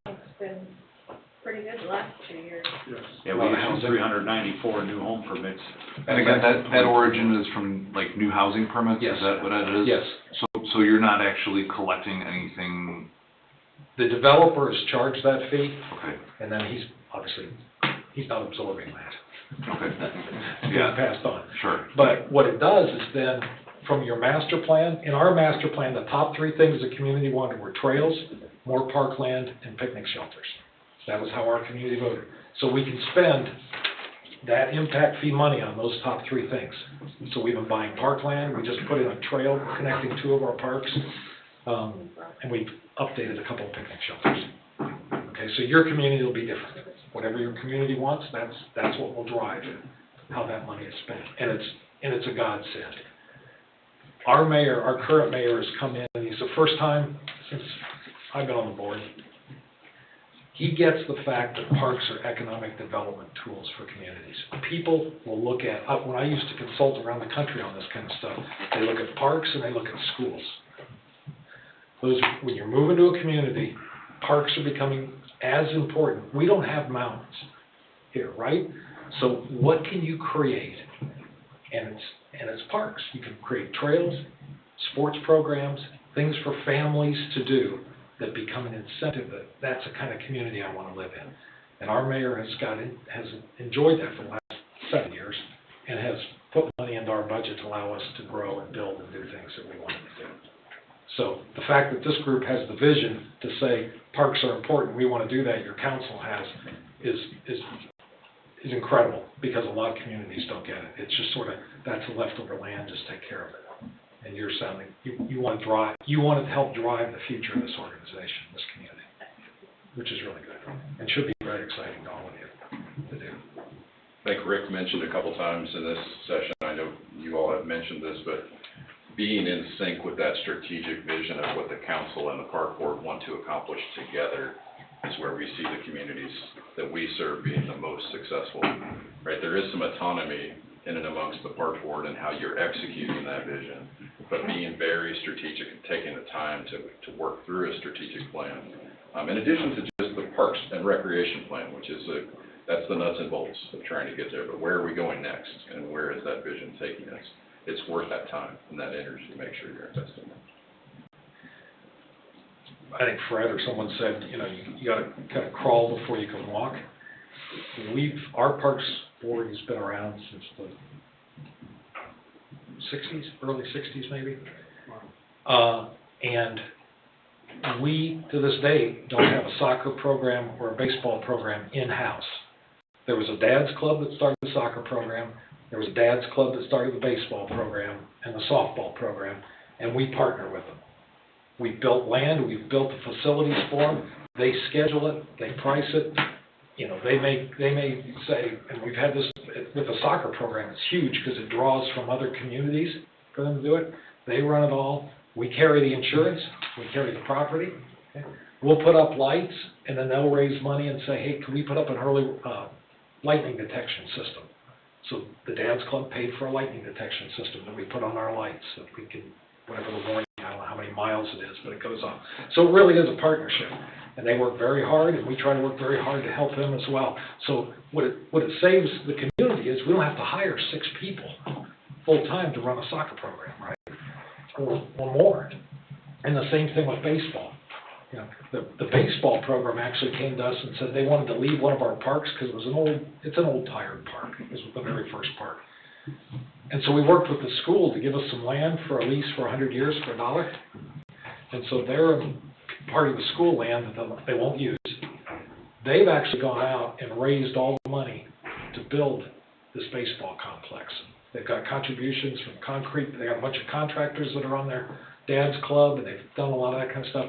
It's been pretty good the last 2 years. Yeah, we issued 394 new home permits. And again, that origin is from like new housing permits? Yes. Is that what it is? Yes. So you're not actually collecting anything? The developer is charged that fee, Okay, and then he's not absorbing that. okay. It's being Yeah, passed on. sure. But what it does is then, from your master plan, in our master plan, the top 3 things the community wanted were trails, more parkland, and picnic shelters. That was how our community voted. So we can spend that impact fee money on those top 3 things. So we've been buying parkland, we just put in a trail connecting 2 of our parks, and we've updated a couple of picnic shelters. Okay, so your community will be different. Whatever your community wants, that's what will drive how that money is spent. And it's a godsend. Our mayor, our current mayor, has come in, and he's the first time since I've been on the board. He gets the fact that parks are economic development tools for communities. People will look at, when I used to consult around the country on this kind of stuff, they look at parks and they look at schools. When you're moving to a community, parks are becoming as important. We don't have mountains here, right? So what can you create? And it's parks. You can create trails, sports programs, things for families to do that become an incentive that's the kind of community I want to live in. And our mayor has enjoyed that for the last 7 years and has put money into our budget to allow us to grow and build and do things that we wanted to do. So the fact that this group has the vision to say parks are important, we want to do that, your council has, is incredible, because a lot of communities don't get it. It's just sort of, that's a leftover land, just take care of it. And you're sounding, you want to help drive the future of this organization, this community, which is really good, and should be very exciting to all of you to do. I think Rick mentioned a couple times in this session, I know you all have mentioned this, but being in sync with that strategic vision of what the council and the park board want to accomplish together is where we see the communities that we serve being the most successful, right? There is some autonomy in and amongst the park board and how you're executing that vision, but being very strategic and taking the time to work through a strategic plan. In addition to just the parks and recreation plan, which is that's the nuts and bolts of trying to get there, but where are we going next and where is that vision taking us? It's worth that time and that energy to make sure you're investing in it. I think Fred or someone said, you got to kind of crawl before you can walk. Our Parks Board has been around since the 60s, early 60s maybe. And we, to this day, don't have a soccer program or a baseball program in-house. There was a dad's club that started the soccer program. There was a dad's club that started the baseball program and the softball program, and we partner with them. We've built land, we've built the facilities for them, they schedule it, they price it, you know, they may say, and we've had this with the soccer program, it's huge because it draws from other communities for them to do it. They run it all. We carry the insurance, we carry the property. Okay? We'll put up lights, and then they'll raise money and say, hey, can we put up an early lightning detection system? So the Dad's Club paid for a lightning detection system that we put on our lights, so we can, whatever the warning, I don't know how many miles it is, but it goes off. So it really is a partnership, and they work very hard, and we try to work very hard to help them as well. So what it saves the community is we don't have to hire 6 people full-time to run a soccer program, right? Or more. And the same thing with baseball. You know, the baseball program actually came to us and said they wanted to leave one of our parks because it's an old tired park. It was the very first park. And so we worked with the school to give us some land for a lease for 100 years for $1. And so they're part of the school land that they won't use. They've actually gone out and raised all the money to build this baseball complex. They've got contributions from concrete. They got a bunch of contractors that are on their Dad's Club, and they've done a lot of that kind of stuff.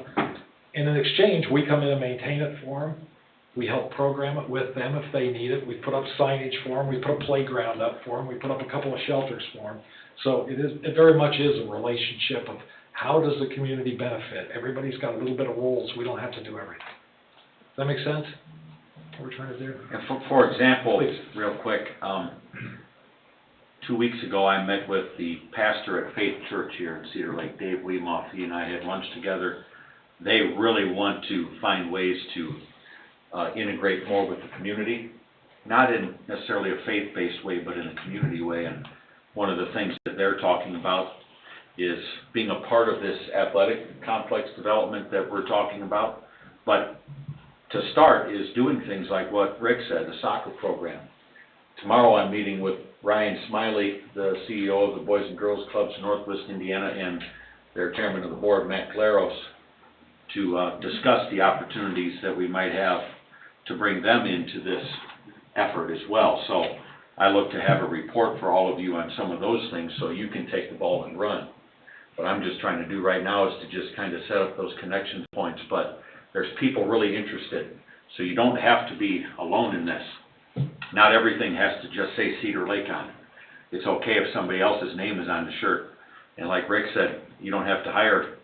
And in exchange, we come in and maintain it for them. We help program it with them if they need it. We put up signage for them. We put a playground up for them. We put up a couple of shelters for them. So it very much is a relationship of how does the community benefit. Everybody's got a little bit of roles. We don't have to do everything. Does that make sense? What we're trying to do? And for example, Please. real quick, 2 weeks ago I met with the pastor at Faith Church here in Cedar Lake, Dave Weemoff. He and I had lunch together. They really want to find ways to integrate more with the community, not in necessarily a faith-based way, but in a community way. And one of the things that they're talking about is being a part of this athletic complex development that we're talking about. But to start is doing things like what Rick said, the soccer program. Tomorrow I'm meeting with Ryan Smiley, the CEO of the Boys and Girls Clubs in Northwest Indiana, and their chairman of the board, Matt Claros, to discuss the opportunities that we might have to bring them into this effort as well. So I look to have a report for all of you on some of those things so you can take the ball and run. What I'm just trying to do right now is to just kind of set up those connection points, but there's people really interested. So you don't have to be alone in this. Not everything has to just say Cedar Lake on it. It's okay if somebody else's name is on the shirt. And like Rick said, you don't have to hire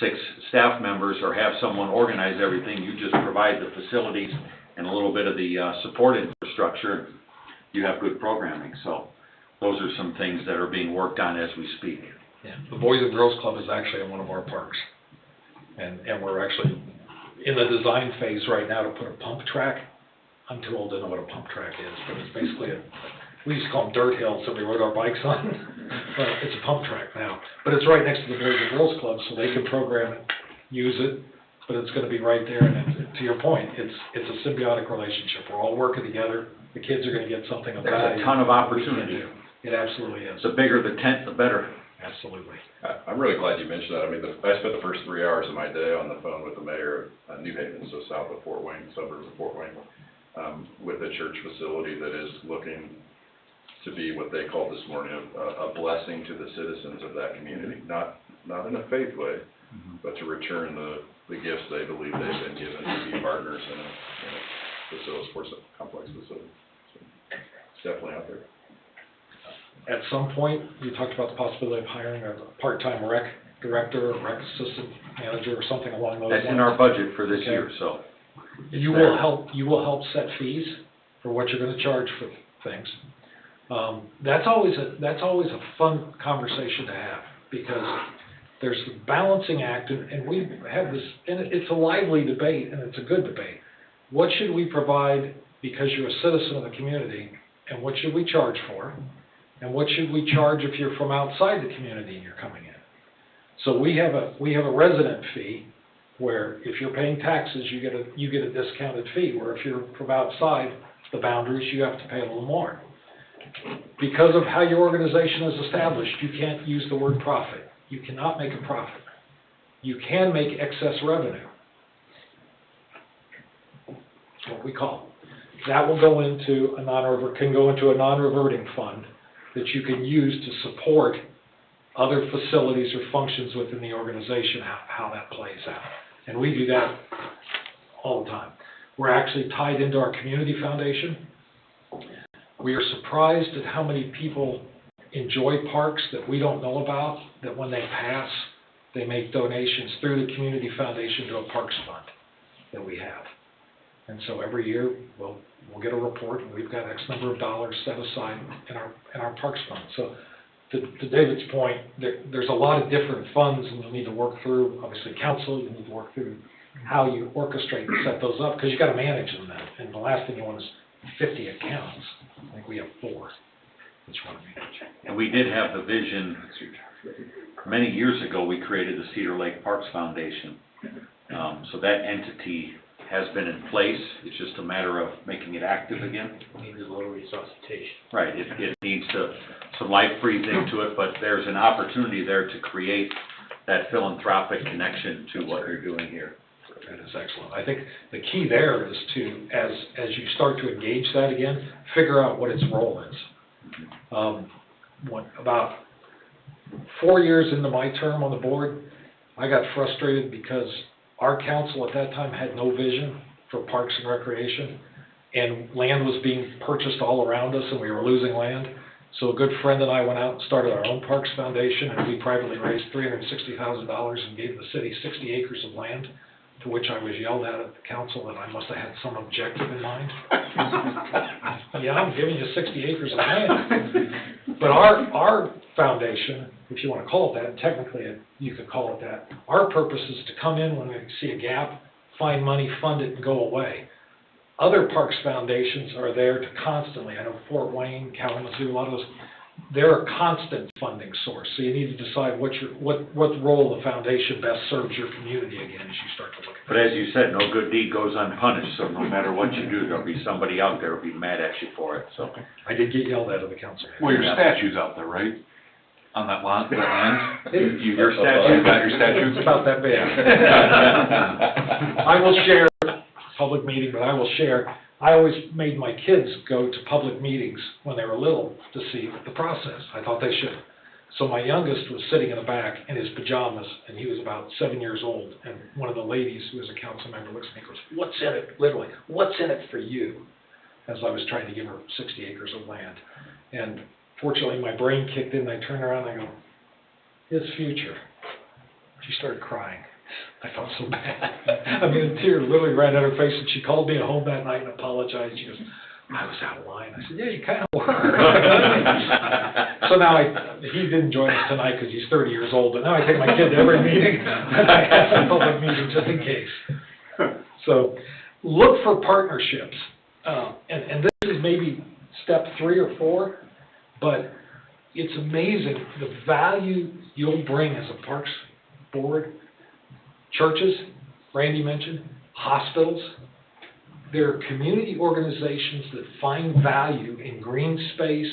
6 staff members or have someone organize everything. You just provide the facilities and a little bit of the support infrastructure. You have good programming. So those are some things that are being worked on as we speak. Yeah. The Boys and Girls Club is actually in one of our parks. And we're actually in the design phase right now to put a pump track. I'm too old to know what a pump track is, but it's basically we used to call them dirt hills that we rode our bikes on. But it's a pump track now. But it's right next to the Boys and Girls Club, so they can program it, use it, but it's going to be right there. And to your point, it's a symbiotic relationship. We're all working together. The kids are going to get something of value. There's a ton of opportunity. It absolutely is. The bigger the tent, the better. Absolutely. I'm really glad you mentioned that. I mean, I spent the first 3 hours of my day on the phone with the mayor of New Haven, so south of Fort Wayne, suburbs of Fort Wayne, with a church facility that is looking to be what they called this morning a blessing to the citizens of that community, not in a faith way, but to return the gifts they believe they've been given to be partners in a facility, sports complex facility. So it's definitely out there. At some point, you talked about the possibility of hiring a part-time rec director, or rec assistant manager, or something along those lines. That's in our budget for this Okay. year, so. You will help set fees for what you're going to charge for things. That's always a fun conversation to have, because there's the balancing act, and we have this, and it's a lively debate, and it's a good debate. What should we provide because you're a citizen of the community, and what should we charge for? And what should we charge if you're from outside the community and you're coming in? So we have a resident fee, where if you're paying taxes, you get a discounted fee, where if you're from outside the boundaries, you have to pay a little more. Because of how your organization is established, you can't use the word profit. You cannot make a profit. You can make excess revenue. That's what we call it. That will go into a non-reverting fund that you can use to support other facilities or functions within the organization, how that plays out. And we do that all the time. we're actually tied into our community foundation. We are surprised at how many people enjoy parks that we don't know about, that when they pass, they make donations through the community foundation to a parks fund that we have. And so every year, we'll get a report, and we've got X number of dollars set aside in our parks fund. So to David's point, there's a lot of different funds, and you'll need to work through, obviously, council, you need to work through how you orchestrate and set those up, because you've got to manage them then. And the last thing you want is 50 accounts. I think we have 4 that you want to manage. And we did have the vision, many years ago, we created the Cedar Lake Parks Foundation. So that entity has been in place. It's just a matter of making it active again. Needs a little resuscitation. Right, it needs some life breathed into it, but there's an opportunity there to create that philanthropic connection to what you're doing here. That is excellent. I think the key there is to, as you start to engage that again, figure out what its role is. About 4 years into my term on the board, I got frustrated because our council at that time had no vision for parks and recreation, and land was being purchased all around us, and we were losing land. So a good friend and I went out and started our own parks foundation, and we privately raised $360,000 and gave the city 60 acres of land, to which I was yelled at the council that I must have had some objective in mind. Yeah, I'm giving you 60 acres of land. But our foundation, if you want to call it that, technically you could call it that, our purpose is to come in when we see a gap, find money, fund it, and go away. Other parks foundations are there to constantly, I know Fort Wayne, Kalamazoo, a lot of those, they're a constant funding source. So you need to decide what role the foundation best serves your community again as you start to look at it. But as you said, no good deed goes unpunished, so no matter what you do, there'll be somebody out there who'll be mad at you for it, so. I did get yelled at the council. Well, your statue's out there, right? On that lot, that land? Your statue, You got your statue? It's about that big. I will share, public meeting, but I will share, I always made my kids go to public meetings when they were little to see the process. I thought they should. So my youngest was sitting in the back in his pajamas, and he was about 7 years old, and one of the ladies who was a council member looks at me and goes, "What's in it?" Literally, "What's in it for you?" As I was trying to give her 60 acres of land. And fortunately, my brain kicked in, and I turned around and I go, "His future." She started crying. I felt so bad. I mean, a tear literally ran down her face, and she called me at home that night and apologized. She goes, "I was out of line." I said, "Yeah, you kind of were." So now he didn't join us tonight because he's 30 years old, but now I take my kid to every meeting that I have in public meeting just in case. So look for partnerships. And this is maybe step 3 or 4, but it's amazing the value you'll bring as a parks board. Churches, Randy mentioned, hospitals. There are community organizations that find value in green space,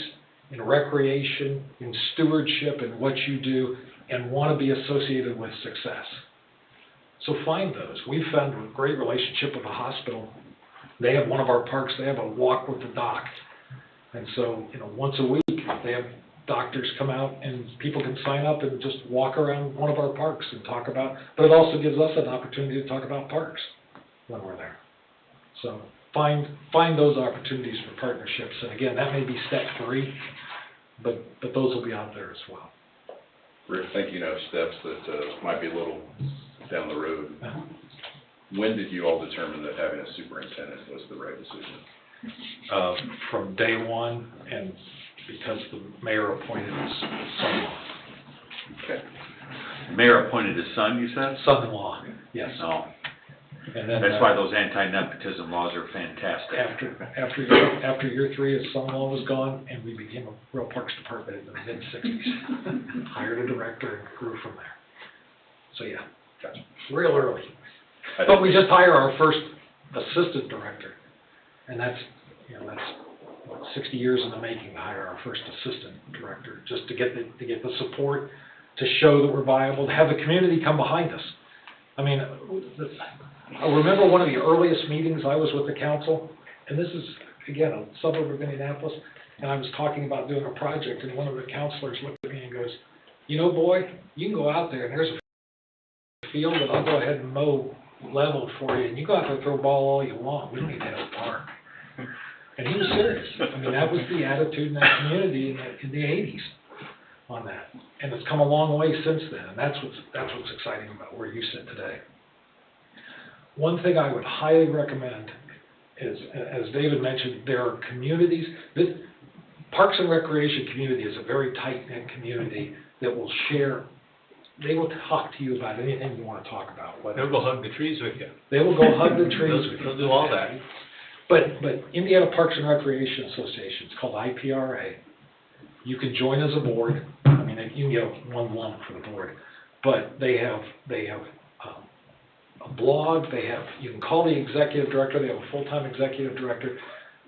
in recreation, in stewardship, in what you do, and want to be associated with success. So find those. We've found a great relationship with the hospital. They have one of our parks, they have a walk with the doc. And so, once a week, they have doctors come out and people can sign up and just walk around one of our parks and talk about, but it also gives us an opportunity to talk about parks when we're there. So find those opportunities for partnerships, and again, that may be step 3, but those will be out there as well. Rick, thinking of steps that might be a little down the road, when did you all determine that having a superintendent was the right decision? From day one, and because the mayor appointed his son-in-law. Okay. Mayor appointed his son, you said? Son-in-law, yes. No. And then That's why those anti-nepotism laws are fantastic. After year 3, his son-in-law was gone, and we became a real parks department in the mid-60s. Hired a director and grew from there. So yeah, Gotcha. real early. But we just hired our first assistant director, and that's 60 years in the making to hire our first assistant director, just to get the support, to show that we're viable, to have the community come behind us. I mean, I remember one of the earliest meetings I was with the council, and this is, again, a suburb of Indianapolis, and I was talking about doing a project, and one of the counselors looked at me and goes, "Boy, you can go out there, and there's a field that I'll go ahead and mow leveled for you, and you go out there and throw a ball all you want, we don't even have a park. And he was serious. I mean, that was the attitude in that community in the eighties on that. And it's come a long way since then, and that's what's exciting about where you sit today. One thing I would highly recommend is, as David mentioned, there are communities, Parks and Recreation community is a very tight-knit community that will share, they will talk to you about anything you want to talk about. They'll go hug the trees with you. They will go hug the trees with you. They'll do all that. But Indiana Parks and Recreation Association, it's called IPRA. You can join as a board. I mean, you can get one lump for the board, but they have a blog. You can call the executive director. They have a full-time executive director.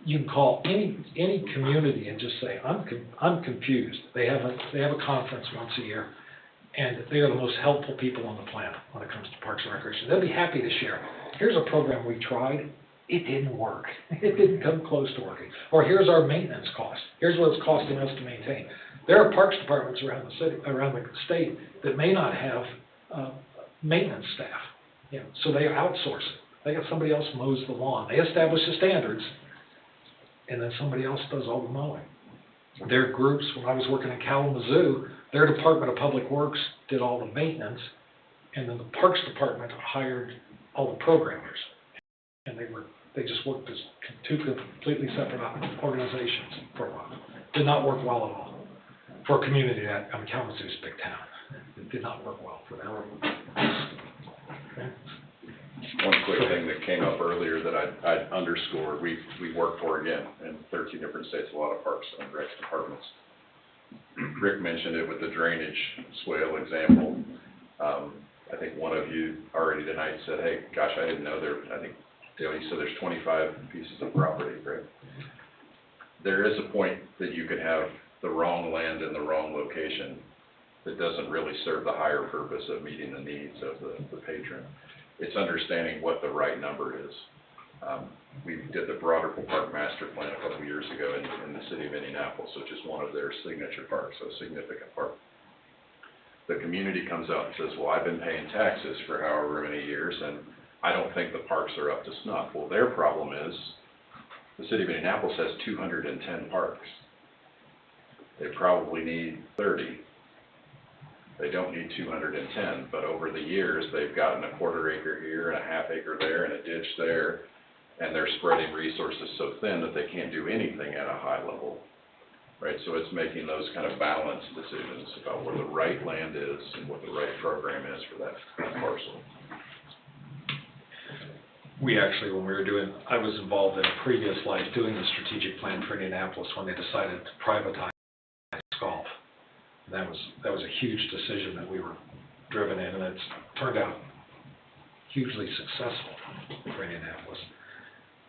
You can call any community and just say, I'm confused. They have a conference once a year, and they are the most helpful people on the planet when it comes to Parks and Recreation. They'll be happy to share. Here's a program we tried. It didn't work. It didn't come close to working. Or here's our maintenance cost. Here's what it's costing us to maintain. There are parks departments around the city, around the state, that may not have maintenance staff. You know, so they outsource it. They got somebody else mows the lawn. They establish the standards, and then somebody else does all the mowing. Their groups, when I was working in Kalamazoo, their Department of Public Works did all the maintenance, and then the Parks Department hired all the programmers. And they just worked as two completely separate organizations for a while. Did not work well at all for a community that, I mean, Kalamazoo's a big town. It did not work well for them. Okay. One quick thing that came up earlier that I'd underscore, we work for, again, in 13 different states, a lot of parks and rec departments. Rick mentioned it with the drainage swale example. I think one of you already tonight said, hey, gosh, I didn't know there, I think Dale, you said there's 25 pieces of property, right? There is a point that you could have the wrong land in the wrong location that doesn't really serve the higher purpose of meeting the needs of the patron. It's understanding what the right number is. We did the Broader Park Master Plan a couple years ago in the city of Indianapolis, which is one of their signature parks, so a significant park. The community comes out and says, well, I've been paying taxes for however many years, and I don't think the parks are up to snuff. Well, their problem is the city of Indianapolis has 210 parks. They probably need 30. They don't need 210, but over the years, they've gotten a quarter acre here and a half acre there and a ditch there, and they're spreading resources so thin that they can't do anything at a high level, right? So it's making those kind of balanced decisions about where the right land is and what the right program is for that parcel. We actually, when we were I was involved in a previous life doing the strategic plan for Indianapolis when they decided to privatize golf. And that was a huge decision that we were driven in, and it's turned out hugely successful for Indianapolis.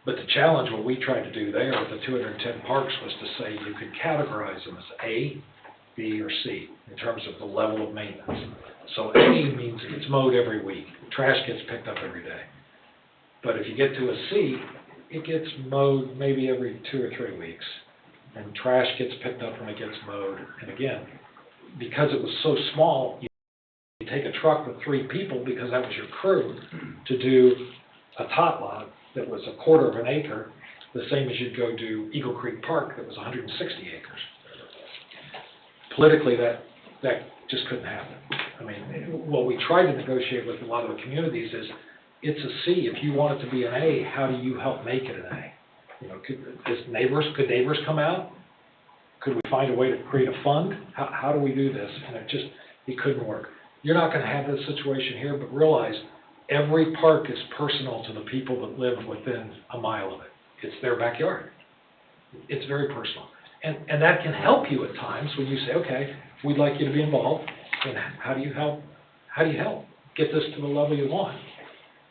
But the challenge, what we tried to do there with the 210 parks was to say you could categorize them as A, B, or C in terms of the level of maintenance. So A means it gets mowed every week. Trash gets picked up every day. But if you get to a C, it gets mowed maybe every 2 or 3 weeks. And trash gets picked up when it gets mowed. And again, because it was so small, you take a truck with 3 people, because that was your crew, to do a tot lot that was a quarter of an acre, the same as you'd go do Eagle Creek Park that was 160 acres. Politically, that just couldn't happen. I mean, what we tried to negotiate with a lot of the communities is, it's a C. If you want it to be an A, how do you help make it an A? You know, could neighbors come out? Could we find a way to create a fund? How do we do this? And it couldn't work. You're not going to have this situation here, but realize every park is personal to the people that live within a mile of it. It's their backyard. It's very personal. And that can help you at times when you say, okay, we'd like you to be involved. And how do you help? How do you help get this to the level you want?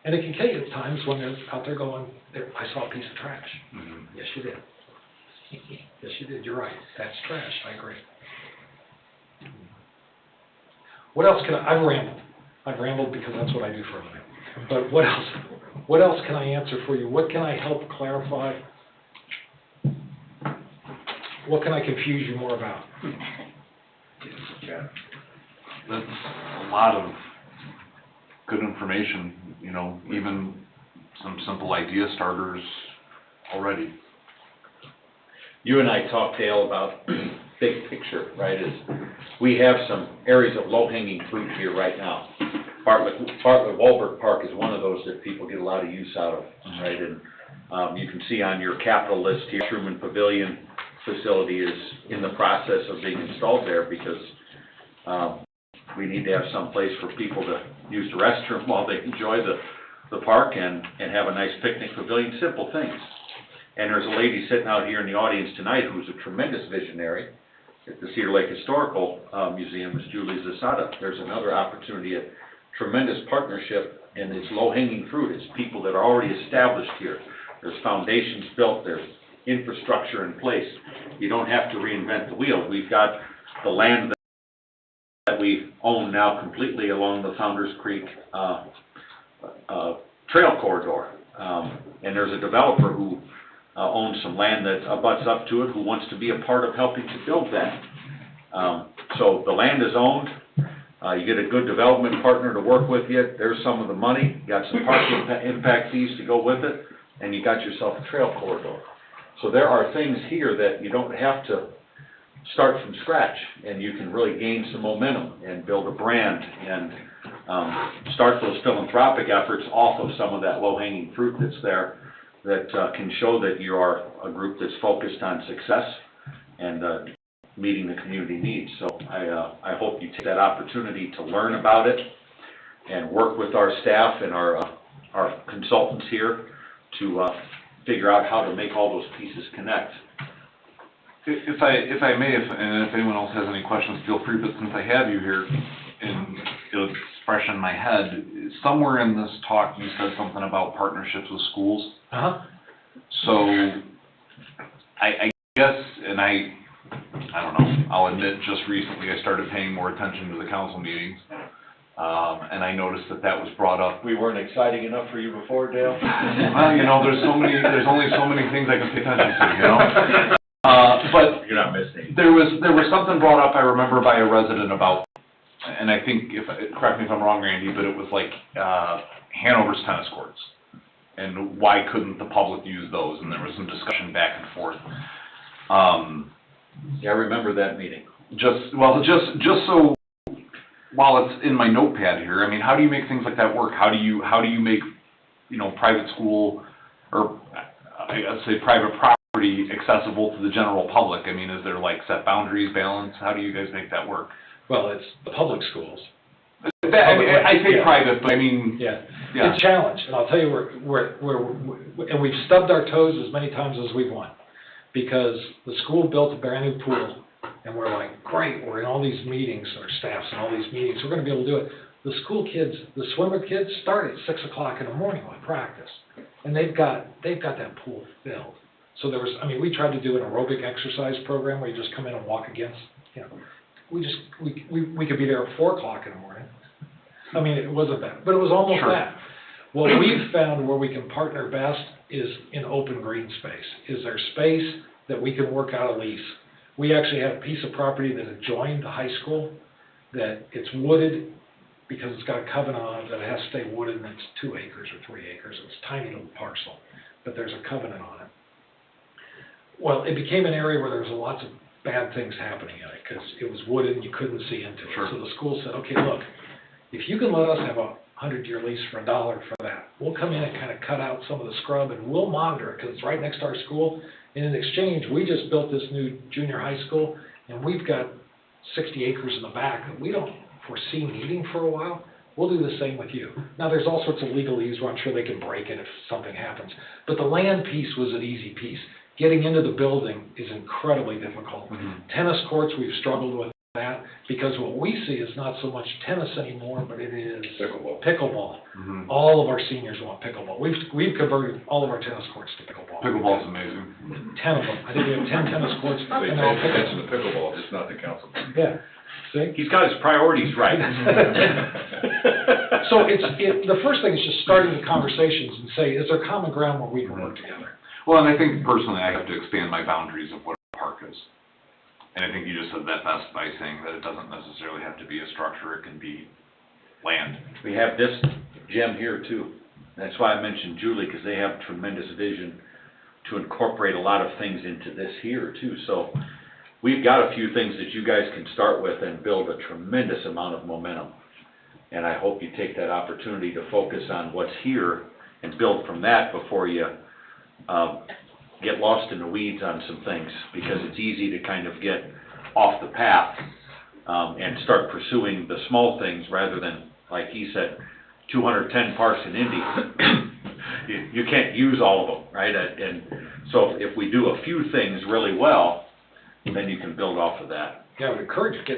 And it can kill you at times when they're out there going, I saw a piece of trash. Mm-hmm. Yes, you did. Yes, you did. You're right. That's trash. I agree. What else can I've rambled. I've rambled because that's what I do for a living. But what else can I answer for you? What can I help clarify? What can I confuse you more about? Yeah. That's a lot of good information. you know, even some simple idea starters already. You and I talked, Dale, about big picture, right, is we have some areas of low-hanging fruit here right now. Bartlett-Wahlberg Park is one of those that people get a lot of use out of, right, and you can see on your capital list here, Truman Pavilion facility is in the process of being installed there because we need to have some place for people to use the restroom while they enjoy the park and have a nice picnic pavilion, simple things. And there's a lady sitting out here in the audience tonight who's a tremendous visionary at the Cedar Lake Historical Museum, is Julie Zasada. There's another opportunity, a tremendous partnership, and it's low-hanging fruit. It's people that are already established here. There's foundations built, there's infrastructure in place. You don't have to reinvent the wheel. We've got the land that we own now completely along the Founders Creek trail corridor. And there's a developer who owns some land that abuts up to it, who wants to be a part of helping to build that. So the land is owned. You get a good development partner to work with you. There's some of the money. You got some parking impact fees to go with it, and you got yourself a trail corridor. So there are things here that you don't have to start from scratch, and you can really gain some momentum and build a brand and start those philanthropic efforts off of some of that low-hanging fruit that's there that can show that you are a group that's focused on success and meeting the community needs. So I hope you take that opportunity to learn about it and work with our staff and our consultants here to figure out how to make all those pieces connect. If I may, and if anyone else has any questions, feel free, but since I have you here, and it's fresh in my head, somewhere in this talk you said something about partnerships with schools. So, I guess, and I don't know, I'll admit just recently I started paying more attention to the council meetings, and I noticed that was brought up. We weren't exciting enough for you before, Dale? Well, you know, there's only so many things I can pay attention to, you know? But you're not missing. There was something brought up, I remember, by a resident about, and I think, correct me if I'm wrong, Randy, but it was like Hanover's tennis courts, and why couldn't the public use those? And there was some discussion back and forth. Yeah, I remember that meeting. Just so, while it's in my notepad here, I mean, how do you make things like that work? How do you make, you know, private school, or I'd say private property accessible to the general public? I mean, is there like set boundaries, balance? How do you guys make that work? Well, it's the public schools. I say private, but I mean... Yeah. It's a challenge, and I'll tell you and we've stubbed our toes as many times as we've won, because the school built a brand new pool, and we're like, great, we're in all these meetings, our staff's in all these meetings, we're gonna be able to do it. The school kids, the swimmer kids, start at 6 o'clock in the morning with practice, and they've got that pool filled. So we tried to do an aerobic exercise program where you just come in and walk against, you know, we could be there at 4 o'clock in the morning. I mean, it wasn't bad, but it was almost that. What we've found where we can partner best is in open green space. Is there space that we can work out a lease? We actually have a piece of property that adjoined the high school, that it's wooded because it's got a covenant on it that it has to stay wooded, and it's 2 acres or 3 acres. It's a tiny little parcel, but there's a covenant on it. Well, it became an area where there was lots of bad things happening in it because it was wooded and you couldn't see into it. So the school said, okay, look, if you can let us have a 100-year lease for $1 for that, we'll come in and kind of cut out some of the scrub and we'll monitor it because it's right next to our school. And in exchange, we just built this new junior high school, and we've got 60 acres in the back that we don't foresee needing for a while. We'll do the same with you. Now, there's all sorts of legalese where I'm sure they can break it if something happens. But the land piece was an easy piece. Getting into the building is incredibly difficult. Tennis courts, we've struggled with that because what we see is not so much tennis anymore, but it is pickleball. All of our seniors want pickleball. We've converted all of our tennis courts to pickleball. Pickleball's amazing. 10 of them. I think we have 10 tennis courts. They pay attention to pickleball, just not the council. Yeah. See? He's got his priorities right. So the first thing is just starting the conversations and say, is there common ground where we can work together? Well, and I think personally I have to expand my boundaries of what a park is. And I think you just said that best by saying that it doesn't necessarily have to be a structure, it can be land. We have this gem here too. That's why I mentioned Julie, because they have tremendous vision to incorporate a lot of things into this here too. So we've got a few things that you guys can start with and build a tremendous amount of momentum. And I hope you take that opportunity to focus on what's here and build from that before you get lost in the weeds on some things, because it's easy to kind of get off the path and start pursuing the small things rather than, like he said, 210 parks in Indy. You can't use all of them, right? And so if we do a few things really well, then you can build off of that. Yeah, I would encourage you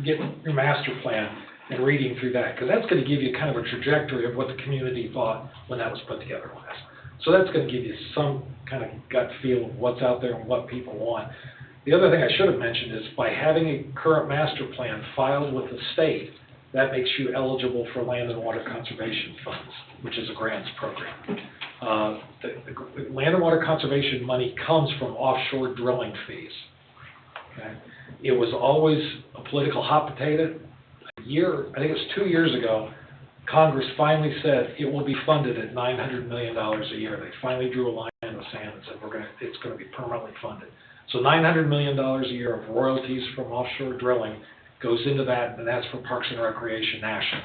getting your master plan and reading through that, because that's going to give you kind of a trajectory of what the community thought when that was put together last. So that's going to give you some kind of gut feel of what's out there and what people want. The other thing I should have mentioned is by having a current master plan filed with the state, that makes you eligible for land and water conservation funds, which is a grants program. The land and water conservation money comes from offshore drilling fees. Okay? It was always a political hot potato. I think it was 2 years ago, Congress finally said it will be funded at $900 million a year. They finally drew a line in the sand and said it's going to be permanently funded. So $900 million a year of royalties from offshore drilling goes into that, and that's for Parks and Recreation National.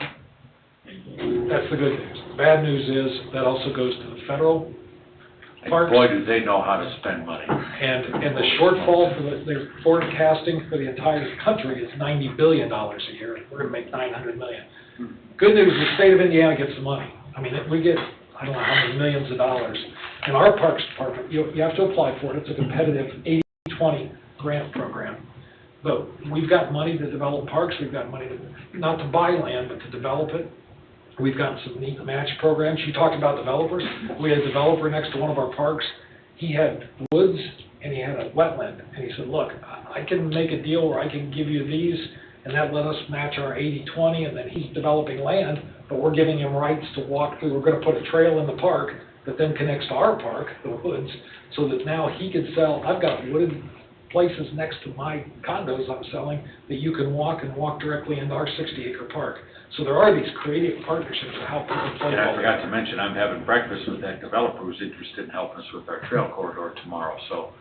That's the good news. The bad news is that also goes to the federal parks. Boy, do they know how to spend money. And the shortfall for their forecasting for the entire country is $90 billion a year. We're going to make $900 million. Good news, the state of Indiana gets the money. I mean, we get, I don't know how many millions of dollars. In our Parks Department, you have to apply for it. It's a competitive 80-20 grant program. But we've got money to develop parks. We've got money not to buy land, but to develop it. We've got some neat match programs. You talked about developers. We had a developer next to one of our parks. He had woods and he had a wetland. And he said, look, I can make a deal where I can give you these, and that let us match our 80-20, and then he's developing land, but we're giving him rights to walk through. We're going to put a trail in the park that then connects to our park, the woods, so that now he can sell. I've got wooded places next to my condos I'm selling that you can walk directly into our 60-acre park. So there are these creative partnerships of how people play. And I forgot to mention, I'm having breakfast with that developer who's interested in helping us with our trail corridor tomorrow. So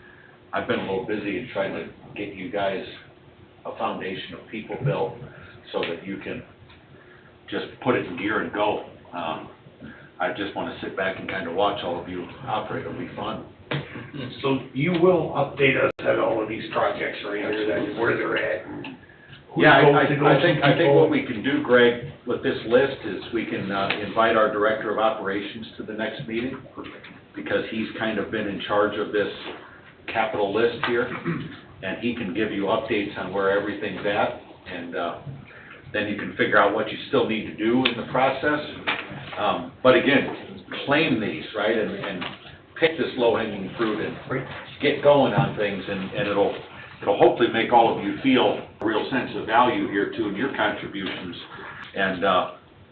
I've been a little busy in trying to get you guys a foundation of people built so that you can just put it in gear and go. I just want to sit back and kind of watch all of you operate. It'll be fun. So you will update us at all of these projects right here, that where they're at. Yeah, I think what we can do, Greg, with this list is we can invite our Director of Operations to the next meeting, because he's kind of been in charge of this capital list here, and he can give you updates on where everything's at, and then you can figure out what you still need to do in the process. But again, claim these, right, and pick this low-hanging fruit and get going on things, and it'll hopefully make all of you feel a real sense of value here too in your contributions, and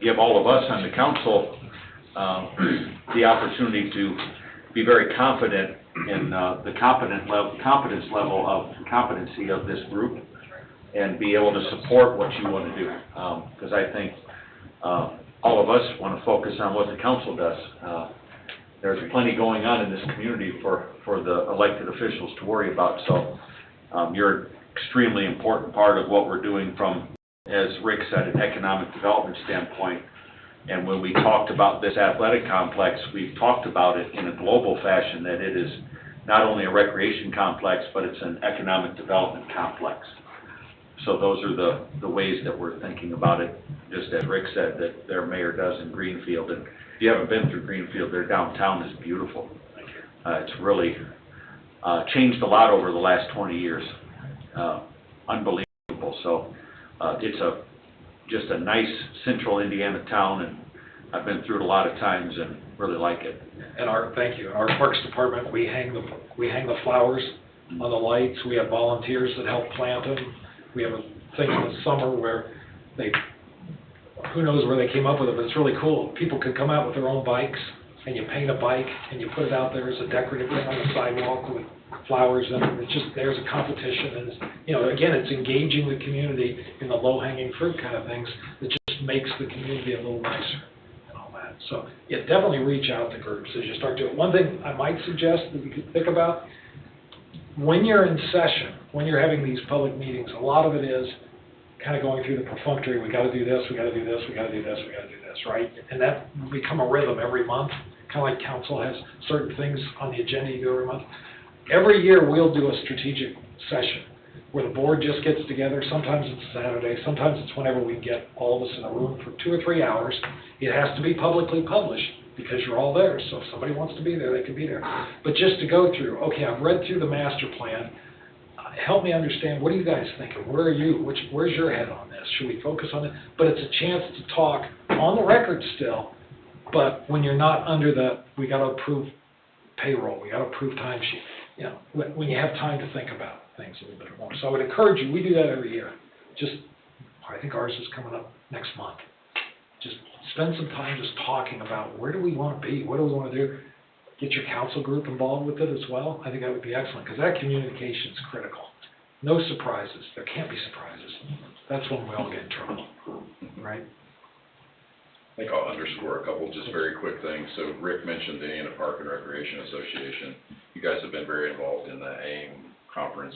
give all of us on the council the opportunity to be very confident in the competence level of competency of this group, and be able to support what you want to do, because I think all of us want to focus on what the council does. There's plenty going on in this community for the elected officials to worry about, so you're an extremely important part of what we're doing from, as Rick said, an economic development standpoint. And when we talked about this athletic complex, we've talked about it in a global fashion, that it is not only a recreation complex, but it's an economic development complex. So those are the ways that we're thinking about it, just as Rick said, that their mayor does in Greenfield. And if you haven't been through Greenfield, their downtown is beautiful. It's really changed a lot over the last 20 years. Unbelievable. So it's just a nice central Indiana town, and I've been through it a lot of times and really like it. And thank you. In our Parks Department, we hang the flowers on the lights. We have volunteers that help plant them. We have a thing in the summer where who knows where they came up with it, but it's really cool. People can come out with their own bikes, and you paint a bike, and you put it out there as a decorative thing on the sidewalk with flowers, and it's just, there's a competition, and again, it's engaging the community in the low-hanging fruit kind of things that just makes the community a little nicer. So, yeah, definitely reach out to groups as you start doing. One thing I might suggest that you could think about, when you're in session, when you're having these public meetings, a lot of it is kind of going through the perfunctory, we gotta do this, we gotta do this, we gotta do this, we gotta do this, right? And that will become a rhythm every month, kind of like council has certain things on the agenda you do every month. Every year, we'll do a strategic session where the board just gets together. Sometimes it's Saturday, sometimes it's whenever we get all of us in a room for 2 or 3 hours. It has to be publicly published because you're all there, so if somebody wants to be there, they can be there. But just to go through, okay, I've read through the master plan, help me understand, what are you guys thinking? Where are you? Where's your head on this? Should we focus on it? But it's a chance to talk on the record still, but when you're not under the, we gotta approve payroll, we gotta approve timesheet, you know, when you have time to think about things a little bit more. So I would encourage you, we do that every year. Just, I think ours is coming up next month. Just spend some time just talking about where do we want to be, what do we want to do. Get your council group involved with it as well. I think that would be excellent, because that communication is critical. No surprises. There can't be surprises. That's when we all get in trouble, right? I think I'll underscore a couple just very quick things. So Rick mentioned the Indiana Park and Recreation Association. You guys have been very involved in the AIM conference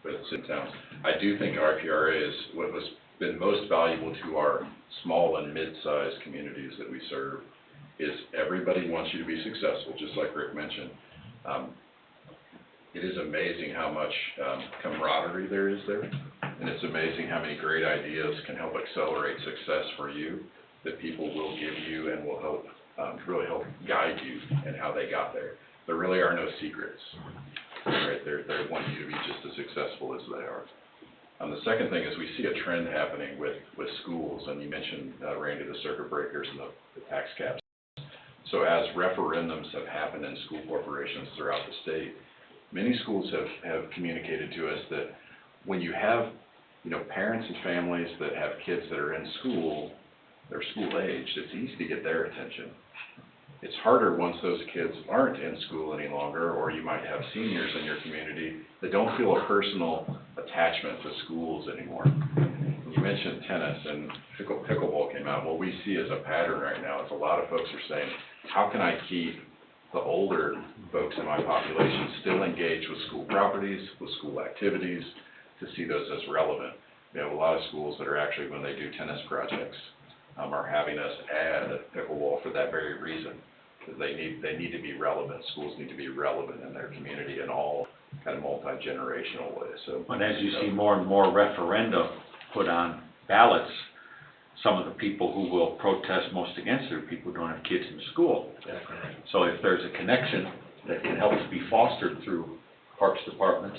with city towns. I do think RPRA is what has been most valuable to our small and mid-sized communities that we serve, is everybody wants you to be successful, just like Rick mentioned. It is amazing how much camaraderie there is there, and it's amazing how many great ideas can help accelerate success for you, that people will give you and will help, really help guide you in how they got there. There really are no secrets, right? They want you to be just as successful as they are. The second thing is we see a trend happening with schools, and you mentioned, Randy, the circuit breakers and the tax caps. So as referendums have happened in school corporations throughout the state, many schools have communicated to us that when you have, you know, parents and families that have kids that are in school, they're school aged, it's easy to get their attention. It's harder once those kids aren't in school any longer, or you might have seniors in your community that don't feel a personal attachment to schools anymore. You mentioned tennis, and pickleball came out. What we see as a pattern right now is a lot of folks are saying, how can I keep the older folks in my population still engaged with school properties, with school activities, to see those as relevant? We have a lot of schools that are actually, when they do tennis projects, are having us add pickleball for that very reason, because they need to be relevant. Schools need to be relevant in their community in all kind of multi-generational ways. So, And as you see more and more referenda put on ballots, some of the people who will protest most against it are people who don't have kids in school. So if there's a connection that can help to be fostered through parks departments,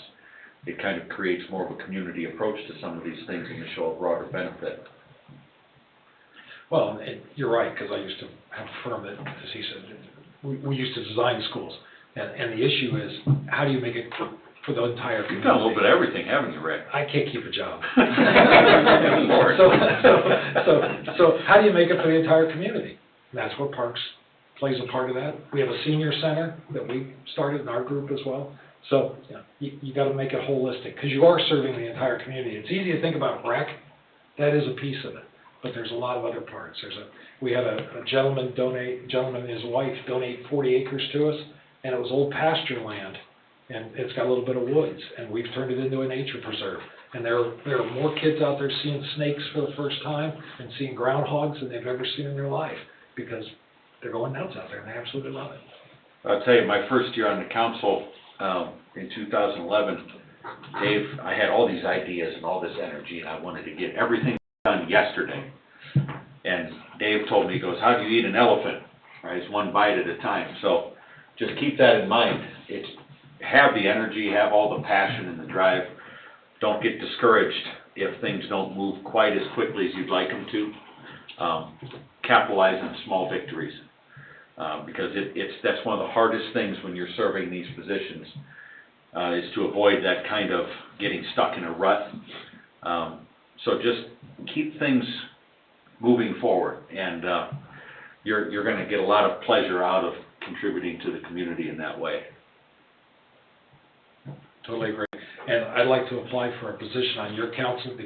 it kind of creates more of a community approach to some of these things and to show a broader benefit. Well, and you're right, because I used to have a firm that, as he said, we used to design schools. And the issue is, how do you make it for the entire community? You've done a little bit of everything, haven't you, Rick? I can't keep a job. Lord. So how do you make it for the entire community? And that's where Parks plays a part of that. We have a senior center that we started in our group as well. So you got to make it holistic, because you are serving the entire community. It's easy to think about rec. That is a piece of it. But there's a lot of other parts. We had a gentleman and his wife donate 40 acres to us, and it was old pasture land, and it's got a little bit of woods, and we've turned it into a nature preserve. And there are more kids out there seeing snakes for the first time and seeing groundhogs than they've ever seen in their life, because they're going nuts out there, and they absolutely love it. I'll tell you, my first year on the council, in 2011, Dave, I had all these ideas and all this energy, and I wanted to get everything done yesterday. And Dave told me, he goes, how do you eat an elephant? Right, it's one bite at a time. So just keep that in mind. Have the energy, have all the passion and the drive. Don't get discouraged if things don't move quite as quickly as you'd like them to. Capitalize on small victories, because that's one of the hardest things when you're serving these positions, is to avoid that kind of getting stuck in a rut. So just keep things moving forward, and you're going to get a lot of pleasure out of contributing to the community in that way. Totally agree. And I'd like to apply for a position on your council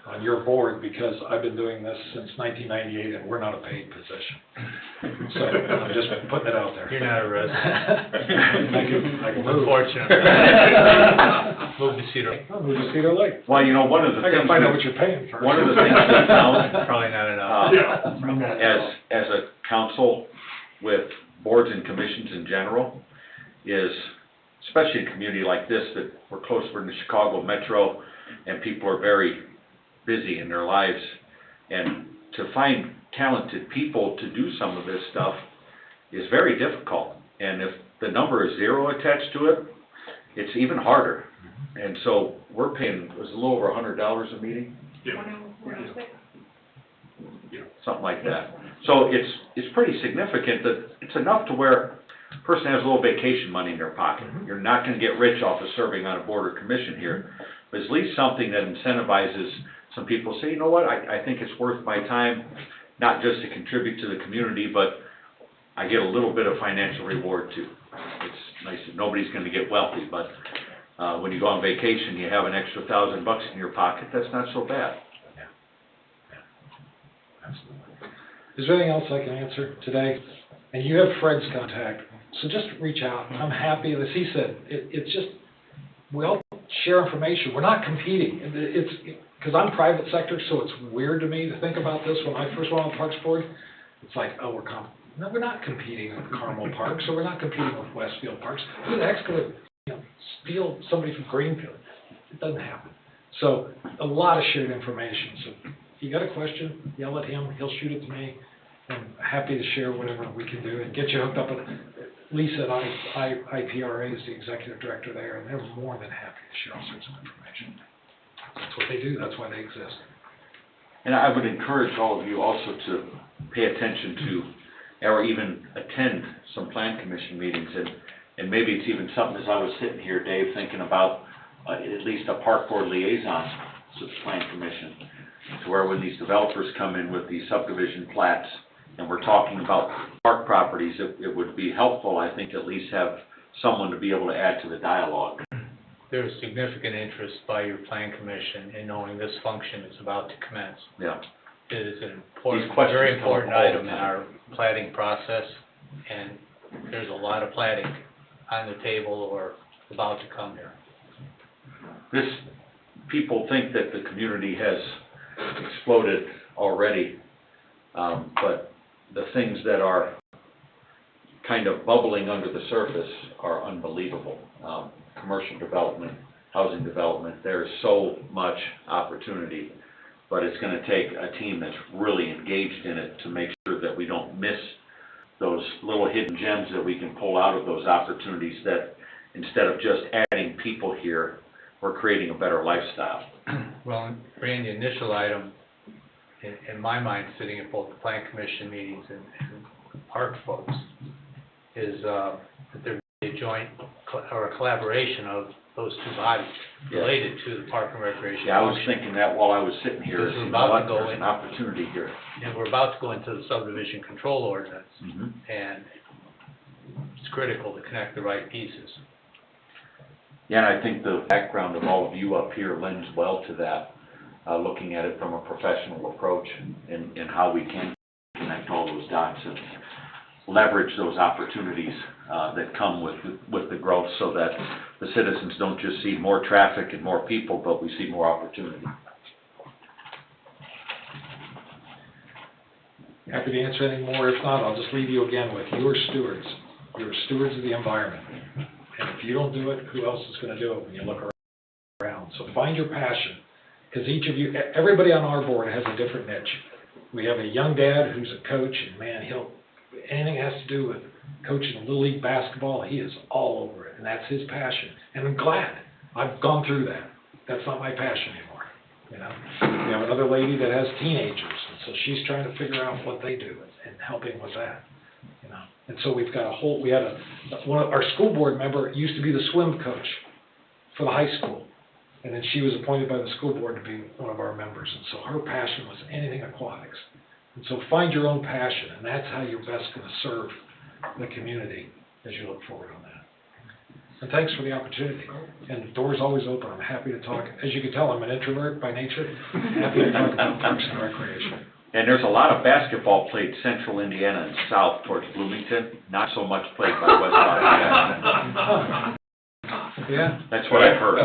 on your board, because I've been doing this since 1998 and we're not a paid position. So I'm just putting it out there. You're not a resident. I can move. Unfortunately. Move to Cedar. I'll move to Cedar Lake. Well, you know, one of the I things. gotta find out what you're paying first. One of the things that now, Probably not enough. as a council with boards and commissions in general, is, especially in a community like this, that we're close, we're in the Chicago metro, and people are very busy in their lives, and to find talented people to do some of this stuff is very difficult, and if the number is 0 attached to it, it's even harder. And so we're paying, it was a little over $100 a meeting? Something like that. So it's pretty significant that it's enough to where a person has a little vacation money in their pocket. You're not gonna get rich off of serving on a board or commission here, but it's at least something that incentivizes some people, say, you know what, I think it's worth my time, not just to contribute to the community, but I get a little bit of financial reward too. It's nice, that nobody's gonna get wealthy, but when you go on vacation, you have an extra $1,000 in your pocket, that's not so bad. Absolutely. Is there anything else I can answer today? And you have Fred's contact, so just reach out. I'm happy, as he said, it's just, we all share information. We're not competing. Because I'm private sector, so it's weird to me to think about this. When I first went on the Parks Board, it's like, oh, no, we're not competing with Carmel Parks, or we're not competing with Westfield Parks. Who the heck's going to steal somebody from Greenfield? It doesn't happen. So a lot of shared information. So you got a question, yell at him, he'll shoot it to me. I'm happy to share whatever we can do and get you hooked up with Lisa at IPRA is the executive director there, and they're more than happy to share all sorts of information. That's what they do, that's why they exist. And I would encourage all of you also to pay attention to, or even attend some plan commission meetings, and maybe it's even something, as I was sitting here, Dave, thinking about at least a park board liaison to the plan commission, to where when these developers come in with these subdivision plats, and we're talking about park properties, it would be helpful, I think, at least have someone to be able to add to the dialogue. There's significant interest by your plan commission in knowing this function is about to commence. Yeah. It is an These important, questions very come up important all the item in time. our plating process, and there's a lot of plating on the table or about to come here. People think that the community has exploded already, but the things that are kind of bubbling under the surface are unbelievable. Commercial development, housing development, there's so much opportunity, but it's going to take a team that's really engaged in it to make sure that we don't miss those little hidden gems that we can pull out of those opportunities, that instead of just adding people here, we're creating a better lifestyle. Well, Randy, initial item, in my mind, sitting at both the plan commission meetings and park folks, is that there be a joint or a collaboration of those two bodies related to the park and recreation. Yeah, I was function. thinking that while I was sitting here, This is you know about what, to go there's in. an opportunity here. And we're about to go into the subdivision control ordinance, and it's critical to connect the right pieces. Yeah, and I think the background of all of you up here lends well to that, looking at it from a professional approach and how we can connect all those dots and leverage those opportunities that come with the growth, so that the citizens don't just see more traffic and more people, but we see more opportunity. Happy to answer any more. If not, I'll just leave you again with you're stewards. You're stewards of the environment. And if you don't do it, who else is going to do it when you look around? So find your passion, because each of you, everybody on our board has a different niche. We have a young dad who's a coach, and man, anything that has to do with coaching Little League basketball, he is all over it, and that's his passion. And I'm glad. I've gone through that. That's not my passion anymore. You know, we have another lady that has teenagers, and so she's trying to figure out what they do and helping with that. You know, and so we've got one of our school board member used to be the swim coach for the high school, and then she was appointed by the school board to be one of our members, and so her passion was anything aquatics. And so find your own passion, and that's how you're best going to serve the community as you look forward on that. And thanks for the opportunity. And the door's always open. I'm happy to talk. As you can tell, I'm an introvert by nature. Happy to talk about Parks and Recreation. And there's a lot of basketball played central Indiana and south towards Bloomington, not so much played by West Side. Yeah. That's what I've heard.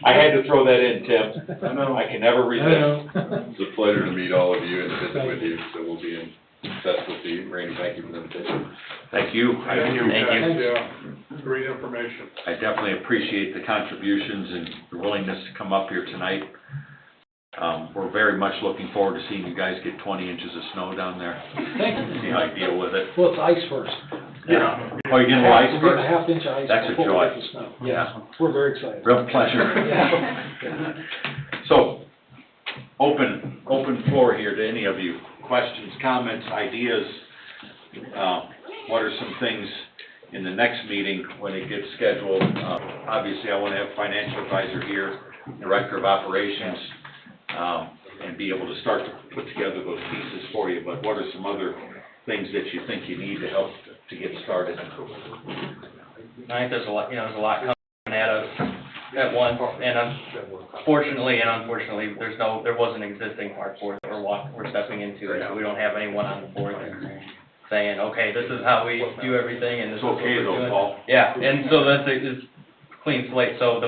I had to throw that in, Tim. I can never resist. It's a pleasure to meet all of you and to visit with you, so we'll be in touch with you. Randy, thank you for the invitation. Thank you. Thank you. Yeah, great information. I definitely appreciate the contributions and the willingness to come up here tonight. We're very much looking forward to seeing you guys get 20 inches of snow down there. Thank you. See how you deal with it. Well, it's ice first. Yeah. Oh, you're getting a little ice We're first? getting a half inch of ice. That's a before we joy. get the snow. Yeah. We're very excited. Real pleasure. So, open floor here to any of you. Questions, comments, ideas. What are some things in the next meeting when it gets scheduled? Obviously, I want to have financial advisor here, director of operations, and be able to start to put together those pieces for you. But what are some other things that you think you need to help to get started? I think there's a lot, there's a lot coming at us at once, and fortunately and unfortunately, there was an existing park board that we're stepping into, and we don't have anyone on the board that's saying, okay, this is how we do everything, and this is what we're doing. Paul. Yeah, and so it's clean slate, so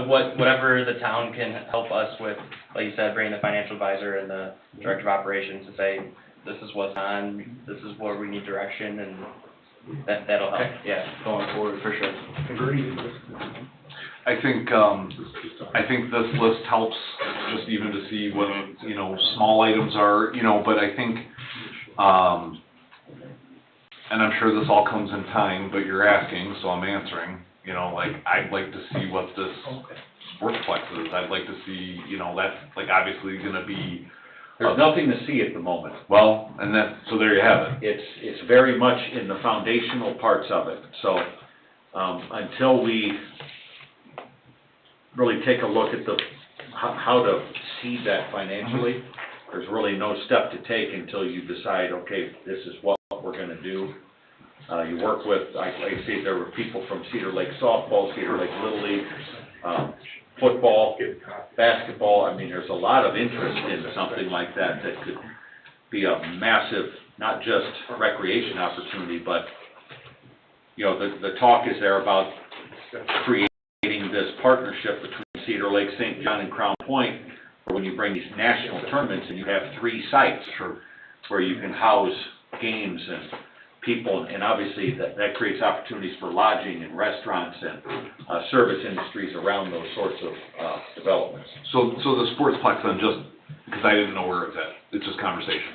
whatever the town can help us with, like you said, bringing the financial advisor and the director of operations to say, this is what's on, this is where we need direction, and that'll help, yeah, going forward, for sure. Agreed. I think this list helps just even to see what, small items are, but I think, and I'm sure this all comes in time, but you're asking, so I'm answering, I'd like to see what this sportsplex is. I'd like to see, that's obviously gonna be. There's nothing to see at the moment. Well, so there you have it. It's very much in the foundational parts of it. So, until we really take a look at how to seed that financially, there's really no step to take until you decide, okay, this is what we're gonna do. You work with, like I say, there were people from Cedar Lake softball, Cedar Lake Little League, football, basketball. I mean, there's a lot of interest in something like that could be a massive, not just recreation opportunity, but, the talk is there about creating this partnership between Cedar Lake, St. John, and Crown Point, where when you bring these national tournaments and you have 3 sites where you can house games and people, and obviously that creates opportunities for lodging and restaurants and service industries around those sorts of developments. So the sportsplex then, just because I didn't know where it's at, it's just conversation.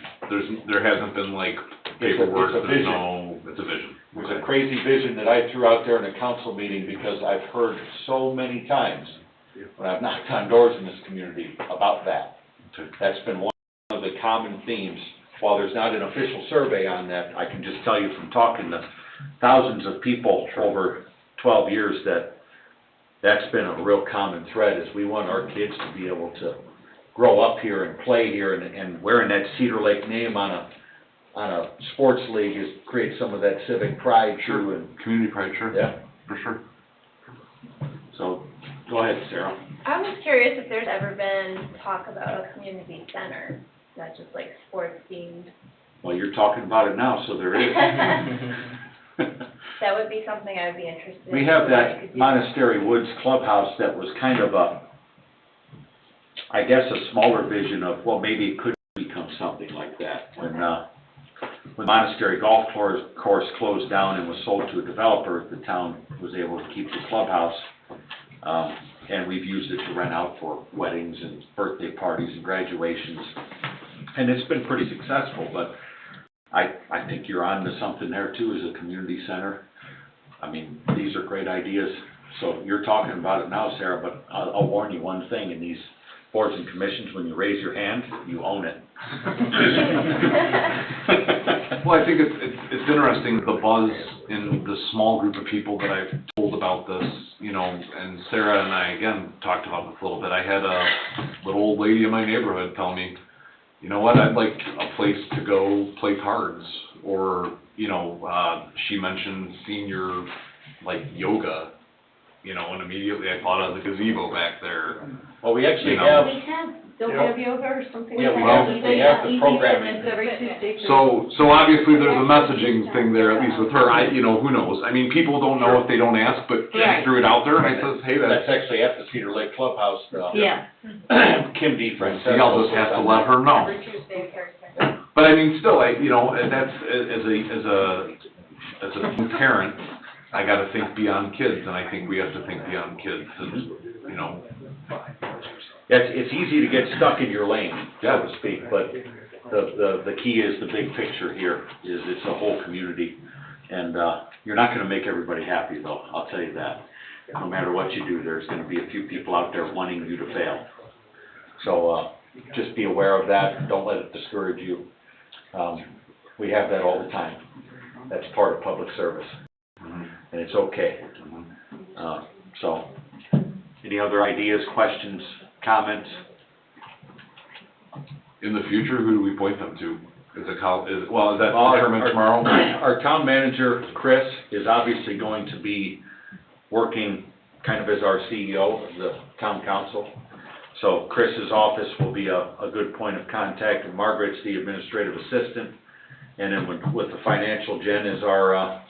There hasn't been paperwork. It's a vision. It's a vision. It's a crazy vision that I threw out there in a council meeting because I've heard so many times when I've knocked on doors in this community about that. That's been one of the common themes. While there's not an official survey on that, I can just tell you from talking to thousands of people over 12 years that's been a real common thread, is we want our kids to be able to grow up here and play here, and wearing that Cedar Lake name on a sports league creates some of that civic pride too. And community pride, sure. Yeah. For sure. So, go ahead, Sarah. I was curious if there's ever been talk about a community center, not just sports themed. Well, you're talking about it now, so there is. That would be something I would be interested in. We have what you that could do. Monastery Woods clubhouse that was kind of a smaller vision of, well, maybe it could become something like that. When Monastery Golf Course closed down and was sold to a developer, the town was able to keep the clubhouse. And we've used it to rent out for weddings and birthday parties and graduations. And it's been pretty successful, but I think you're on to something there too, as a community center. I mean, these are great ideas. So you're talking about it now, Sarah, but I'll warn you one thing: in these boards and commissions, when you raise your hand, you own it. Well, I think it's interesting, the buzz in the small group of people that I've told about this, and Sarah and I, again, talked about this a little bit. I had a little old lady in my neighborhood tell me, you know what, I'd like a place to go play cards, or, you know, she mentioned senior, like, yoga, you know, and immediately I thought of the gazebo back there. Well, we actually You know. have, Don't we have yoga or something? Yeah, we have- we have the programming. It's every Tuesday. So obviously there's a messaging thing there, at least with her, you know, who knows? I mean, people don't know if they don't ask, but she Right. threw it out there, and I says, hey, That's that's, actually at the Cedar Lake Clubhouse. Yeah. Kim DeFrancisco. see, I'll just have to let her know. Every Tuesday, Thursday. But I mean, still, you know, that's, as a parent, I gotta think beyond kids, and I think we have to think beyond kids, and, you know. It's easy to get stuck in your lane, so Yeah. to speak, but the key is the big picture here, is it's a whole community. And, you're not gonna make everybody happy though, I'll tell you that. No matter what you do, there's gonna be a few people out there wanting you to fail. So, just be aware of that, don't let it discourage you. We have that all the time. That's part of public service, and it's okay. So, any other ideas, questions, comments? In the future, who do we point them to? Is it is that Well, determined tomorrow? Our town manager, Chris, is obviously going to be working kind of as our CEO of the town council. So Chris's office will be a good point of contact, and Margaret's the administrative assistant. And then with the financial, Jen is our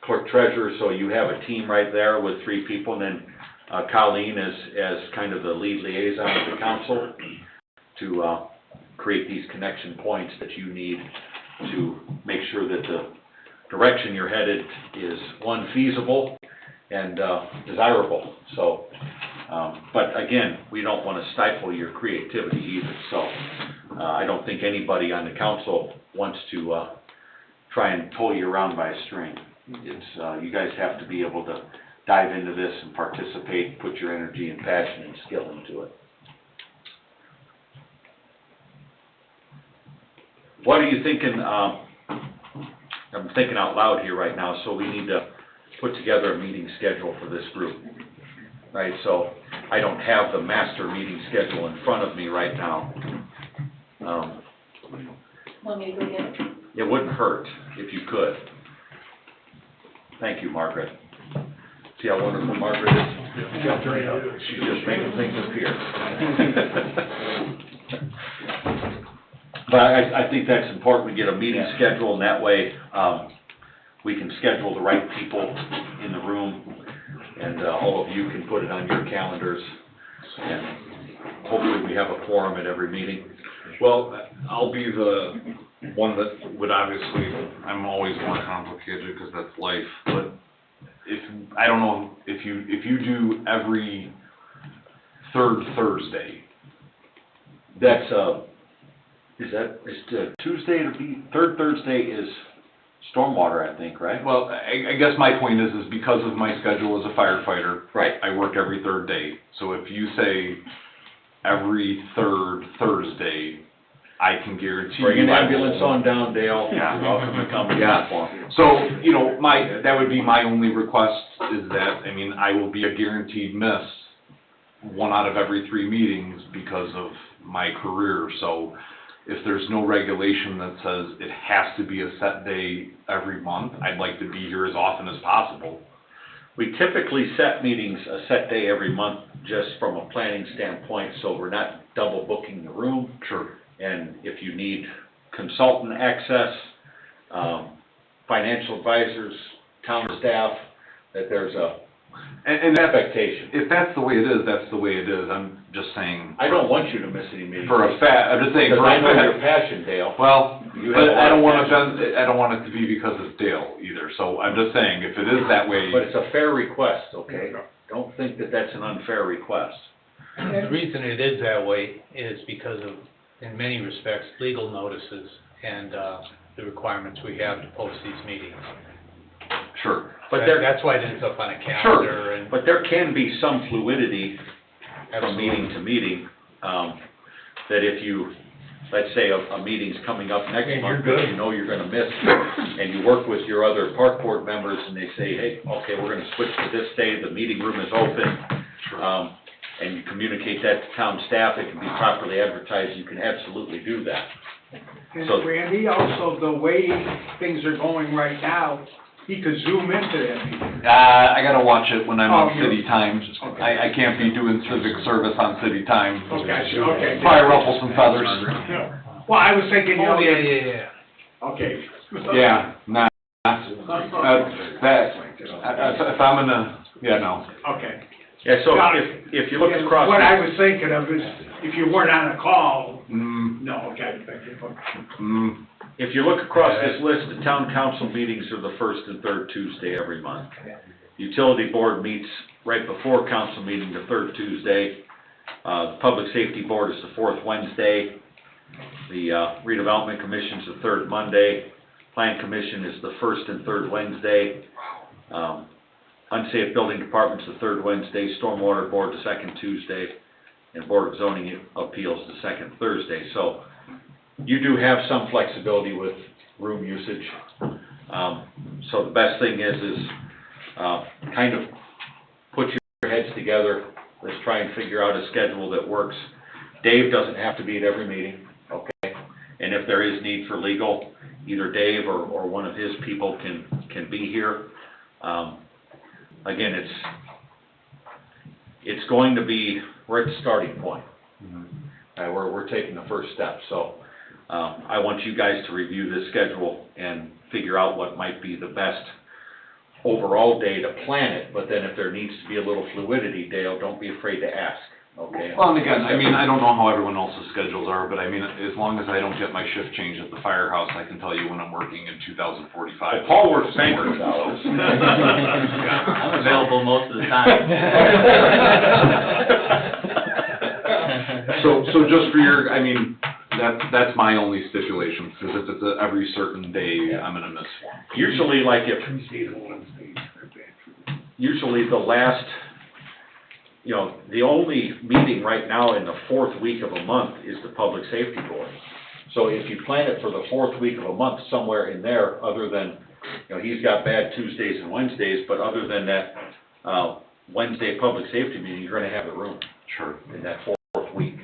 clerk treasurer, so you have a team right there with 3 people. And then Colleen as kind of the lead liaison of the council to create these connection points that you need to make sure that the direction you're headed is, one, feasible and desirable. So, but again, we don't want to stifle your creativity either. So I don't think anybody on the council wants to try and pull you around by a string. It's you guys have to be able to dive into this and participate, put your energy and passion and skill into it. What are you thinking? I'm thinking out loud here right now, so we need to put together a meeting schedule for this group. Right, so I don't have the master meeting schedule in front of me right now. Want me to go get it? It wouldn't hurt if you could. Thank you, Margaret. See how wonderful Margaret is? She's just making things appear. But I think that's important, to get a meeting schedule, and that way, we can schedule the right people in the room, and all of you can put it on your calendars, and hopefully we have a quorum at every meeting. Well, I'll be the one that would obviously, I'm always more complicated because that's life, but I don't know, if you do every third Thursday. That's, is Tuesday to be, third Thursday is stormwater, I think, right? Well, I guess my point is because of my schedule as a firefighter. Right. I work every third day, so if you say every third Thursday, I can guarantee you. Bring an ambulance on down, Dale. Yeah. You're welcome to come. Yeah. So, you know, that would be my only request, is that, I mean, I will be a guaranteed miss 1 out of every 3 meetings because of my career. So if there's no regulation that says it has to be a set day every month, I'd like to be here as often as possible. We typically set meetings a set day every month, just from a planning standpoint, so we're not double booking the room. Sure. And if you need consultant access, financial advisors, town staff, that there's a And expectation. if that's the way it is, that's the way it is. I'm just saying. I don't want you to miss any meetings. For a fact, I'm just saying Because for I a know your fact. passion, Dale. Well, You have but a I lot don't of want passion. I don't want it to be because it's Dale either. So I'm just saying, if it is that way. But it's a fair request, okay? Don't think that that's an unfair request. The reason it is that way is because of, in many respects, legal notices and the requirements we have to post these meetings. Sure. But there, That's why it ends up on a calendar and. but there can be some fluidity from Absolutely. meeting to meeting. That if you, let's say a meeting's coming up next month, that you know you're gonna miss, and you work with your other park board members, and they say, hey, okay, we're gonna switch to this day, the meeting room is open. and you communicate that to town staff, it can be properly advertised, you can absolutely do that. So- And Randy, also the way things are going right now, he could zoom into that meeting. I gotta watch it when I'm on Oh, city time. I can't be doing civic service on city time. Okay. Probably ruffle some feathers. Well, I was thinking, you know, Oh, yeah. okay. Yeah, nah, if I'm gonna, yeah, no. Okay. Yeah, so if you look across. What I was thinking of is, if you weren't on a call, Mm, no, okay. If you look across this list, the town council meetings are the first and third Tuesday every month. Utility board meets right before council meeting, the third Tuesday. The public safety board is the fourth Wednesday. The redevelopment commission's the third Monday. Plan commission is the first and third Wednesday. Unsafe building department's the third Wednesday. Stormwater board the second Tuesday. And board of zoning appeals the second Thursday. So you do have some flexibility with room usage. So the best thing is kind of put your heads together. Let's try and figure out a schedule that works. Dave doesn't have to be at every meeting, okay? And if there is need for legal, either Dave or one of his people can be here. Again, it's going to be, we're at the starting point. We're taking the first step, so I want you guys to review this schedule and figure out what might be the best overall day to plan it, but then if there needs to be a little fluidity, Dale, don't be afraid to ask, okay? well, and again, I mean, I don't know how everyone else's schedules are, but I mean, as long as I don't get my shift changed at the firehouse, I can tell you when I'm working in 2045. Well, Paul works banquet hours. I'm available most of the time. So just for your, I mean, that's my only stipulation, because if it's every certain day, I'm gonna miss. Usually, like if, Tuesdays and Wednesdays are bad for me. usually the last, the only meeting right now in the fourth week of a month is the public safety board. So if you plan it for the fourth week of a month, somewhere in there, other than, he's got bad Tuesdays and Wednesdays, but other than that, Wednesday public safety meeting, you're gonna have the room. Sure. In that fourth week.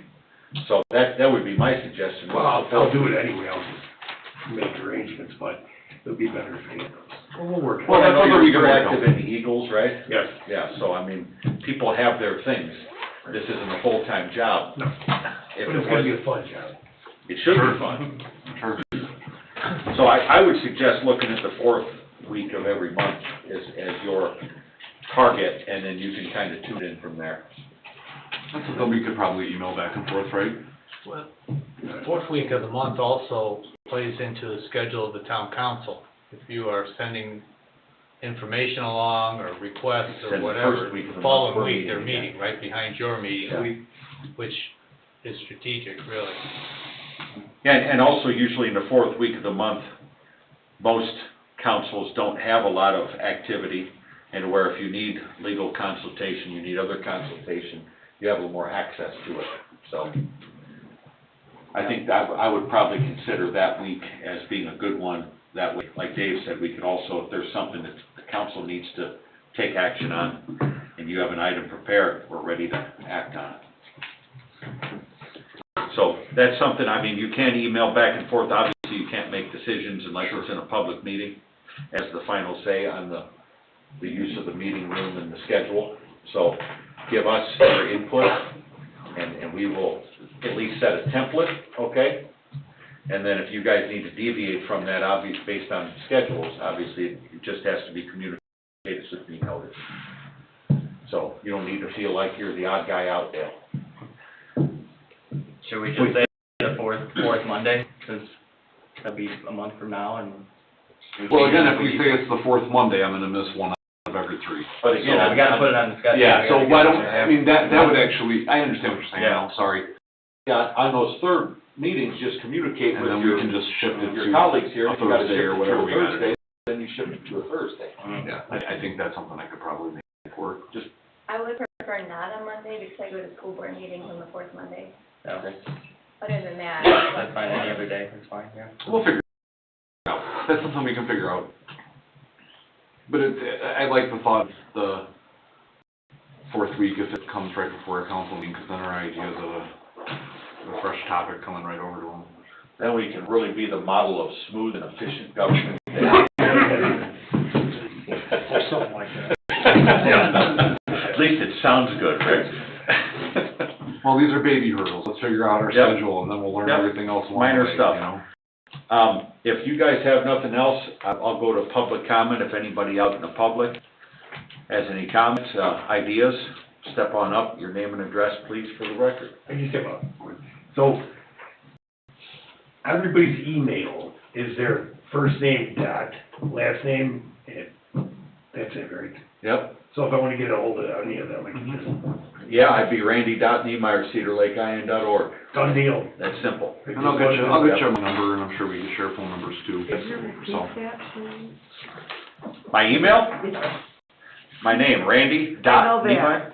So that would be my suggestion. Well, I'll do it anyway, I'll just make arrangements, but it'll be better if they, we'll work. Well, that's something we can work active in the Eagles, right? Yes. Yeah, so I mean, people have their things. This isn't a full-time job. No, If but it's it gonna was, be a fun job. it should be fun. Sure. So I would suggest looking at the fourth week of every month as your target, and then you can kind of tune in from there. That's something we could probably email back and forth, right? Well, the fourth week of the month also plays into the schedule of the town council. If you are sending information along or requests Send or the whatever, first week of the the month following for week they're meeting, meeting, right behind your meeting, Yeah. which is strategic, really. Yeah, and also usually in the fourth week of the month, most councils don't have a lot of activity, and where if you need legal consultation, you need other consultation, you have a little more access to it. So I think that I would probably consider that week as being a good one. That way, like Dave said, we could also, if there's something that the council needs to take action on, and you have an item prepared, we're ready to act on it. So that's something, I mean, you can email back and forth. Obviously, you can't make decisions unless it's in a public meeting as the final say on the use of the meeting room and the schedule. So give us your input, and we will at least set a template, okay? And then if you guys need to deviate from that, obviously, based on schedules, obviously, it just has to be communicated with me notice. So you don't need to feel like you're the odd guy out there. Should we just say the fourth Monday, since that'll be a month from now, and. Well, again, if we say it's the fourth Monday, I'm gonna miss one out of every three. But again, We gotta put it on the schedule. Yeah, We so gotta why get don't, it I mean, that would actually, I understand what you're saying now, sorry. Yeah, on those third meetings, just communicate And with then we your, can just shift it your to colleagues here. a If you gotta Thursday shift or it whatever to we a gotta Thursday, then you shift it to a Thursday. Yeah, I think that's something I could probably make work. I would prefer not on Monday because I go to school board meetings on the fourth Monday. Okay, Other than that. that's fine, any other day, that's fine, yeah. We'll figure it out. That's something we can figure out. But I like the thought of fourth week if it comes right before a council meeting, because then our ideas of a fresh topic coming right over to them. Then we can really be the model of smooth and efficient government. Or something like that. At least it sounds good, Rick. Well, these are baby hurdles. Let's figure out our Yep. schedule, and then we'll learn Yep. everything else along Minor the way, stuff. you know? If you guys have nothing else, I'll go to public comment. If anybody out in the public has any comments, ideas, step on up, your name and address, please, for the record. I just have so, everybody's email is their first name dot, last name, and that's it, right? Yep. So if I wanna get a hold of any of them, I can just, Yeah, I'd be Randy.Niemeyer, CedarLakeIN.org. done deal. That's simple. And I'll get you my number, and I'm sure we can share phone numbers too. So, My email? My name, Randy.Niemeyer.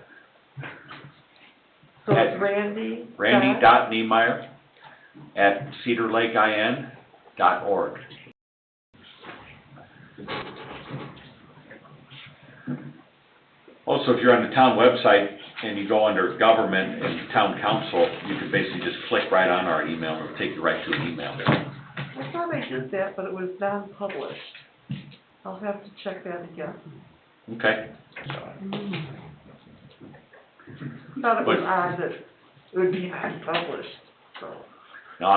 So it's Randy? Randy.Niemeyer at CedarLakeIN.org. Also, if you're on the town website and you go under government and town council, you can basically just click right on our email and it'll take you right to an email. I thought I did that, but it was non-published. I'll have to check that again. Okay? Thought it was odd that it would be non-published, so. No,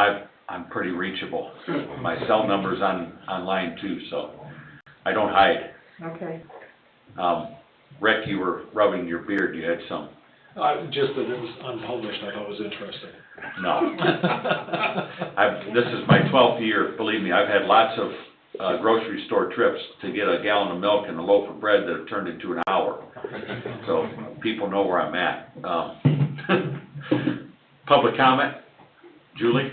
I'm pretty reachable. My cell number's online too, so I don't hide. Okay. Rick, you were rubbing your beard, you had some, Just that it was unpublished, I thought it was interesting. no. This is my 12th year, believe me, I've had lots of grocery store trips to get a gallon of milk and a loaf of bread that have turned into an hour. So people know where I'm at. Public comment? Julie?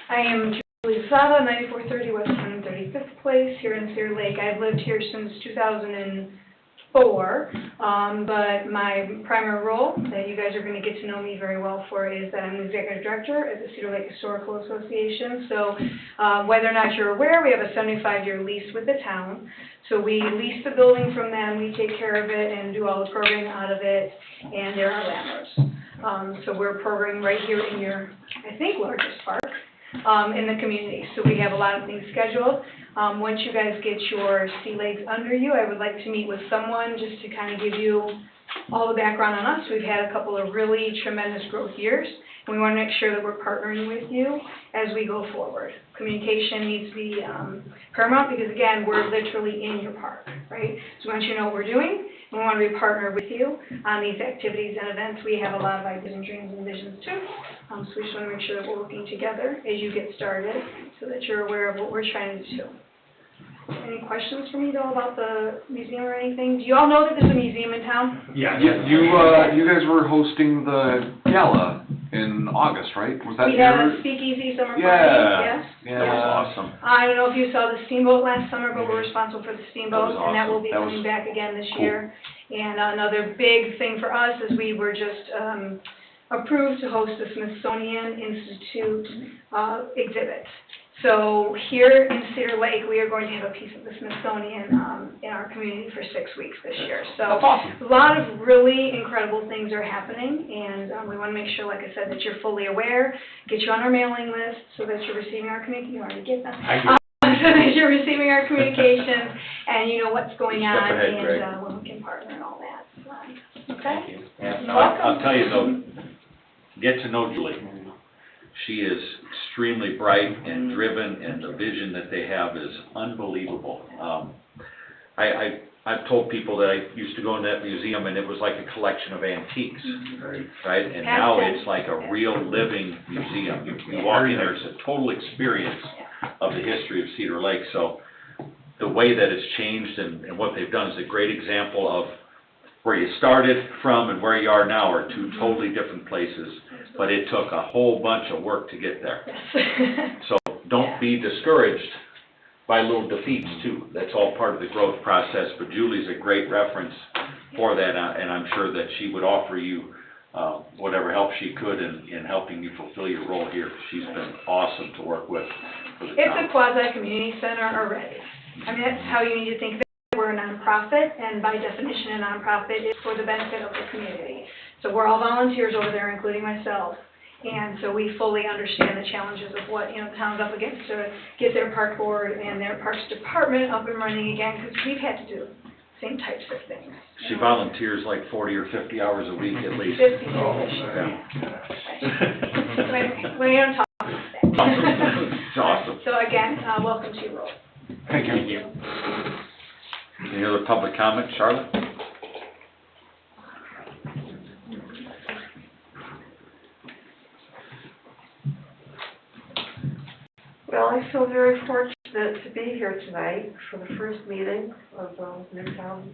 I am Julie Sada, 9430 West 135th Place here in Cedar Lake. I've lived here since 2004, but my primary role that you guys are going to get to know me very well for is that I'm the executive director at the Cedar Lake Historical Association. So whether or not you're aware, we have a 75-year lease with the town. So we lease the building from them, we take care of it and do all the programming out of it, and they're our landlords. So we're programming right here in your, I think, largest park in the community. So we have a lot of things scheduled. Once you guys get your sea legs under you, I would like to meet with someone just to kind of give you all the background on us. We've had a couple of really tremendous growth years, and we want to make sure that we're partnering with you as we go forward. Communication needs to be paramount because, again, we're literally in your park, right? So we want you to know what we're doing, and we want to be partnered with you on these activities and events. We have a lot of ideas and dreams and visions too, so we just want to make sure that we're working together as you get started so that you're aware of what we're trying to do. Any questions for me, though, about the museum or anything? Do you all know that there's a museum in town? Yeah. You guys were hosting the gala in August, right? Was that We had a speakeasy summer party, yes. Yeah. That was awesome. I don't know if you saw the steamboat last summer, but we're responsible for the steamboat, That was and that will be awesome. That coming was back again this cool. year. And another big thing for us is we were just approved to host the Smithsonian Institute exhibit. So here in Cedar Lake, we are going to have a piece of the Smithsonian in our community for 6 weeks this year. So That's awesome. a lot of really incredible things are happening, and we want to make sure, like I said, that you're fully aware, get you on our mailing list so that you're receiving our communication. You already get them. So that you're receiving our communications and you know what's going on Step ahead, Greg. and when we can partner and all that. So, okay? Yeah, You're I'll welcome. tell you though, get to know Julie. She is extremely bright and driven, and the vision that they have is unbelievable. I've told people that I used to go in that museum and it was like a collection of antiques, right? And now it's like a real living museum. You walk in there, it's a total experience of the history of Cedar Lake. So the way that it's changed and what they've done is a great example of where you started from and where you are now are two totally different places, but it took a whole bunch of work to get there. So don't be discouraged by little defeats too. That's all part of the growth process, but Julie's a great reference for that, and I'm sure that she would offer you whatever help she could in helping you fulfill your role here. She's been awesome to work with for the town. It's a quasi-community center already. I mean, that's how you need to think of it. we're a nonprofit, and by definition, a nonprofit is for the benefit of the community. So we're all volunteers over there, including myself. And so we fully understand the challenges of what, the town's up against to get their park board and their parks department up and running again, because we've had to do same types of things. She volunteers like 40 or 50 hours a week at least. 50 days. Yeah. We don't talk about that. It's awesome. So again, welcome to your role. Thank you. Any other public comment, Charlotte? Well, I feel very fortunate to be here tonight for the first meeting of the Newtown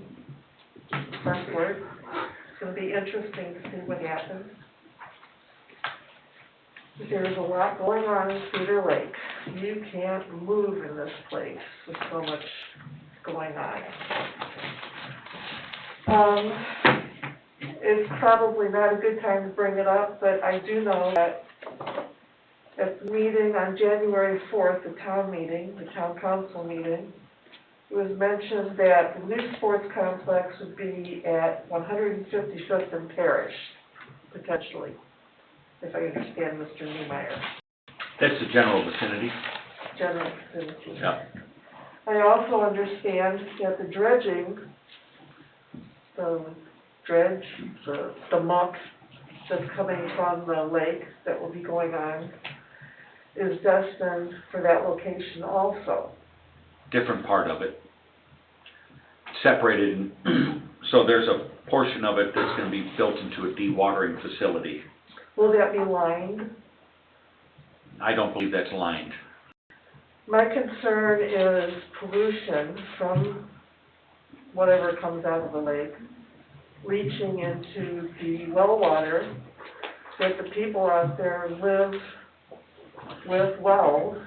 Park Board. It's going to be interesting to see what happens. There's a lot going on in Cedar Lake. You can't move in this place with so much going on. It's probably not a good time to bring it up, but I do know that at the meeting on January 4th, the town meeting, the town council meeting, it was mentioned that the new sports complex would be at 155th and Parish, potentially, if I understand Mr. Niemeyer, That's the general vicinity. general vicinity. Yeah. I also understand that the dredging, the muck that's coming from the lake that will be going on is destined for that location also. Different part of it. Separated, so there's a portion of it that's going to be built into a dewatering facility. Will that be lined? I don't believe that's lined. My concern is pollution from whatever comes out of the lake, leaching into the well water that the people out there live with wells.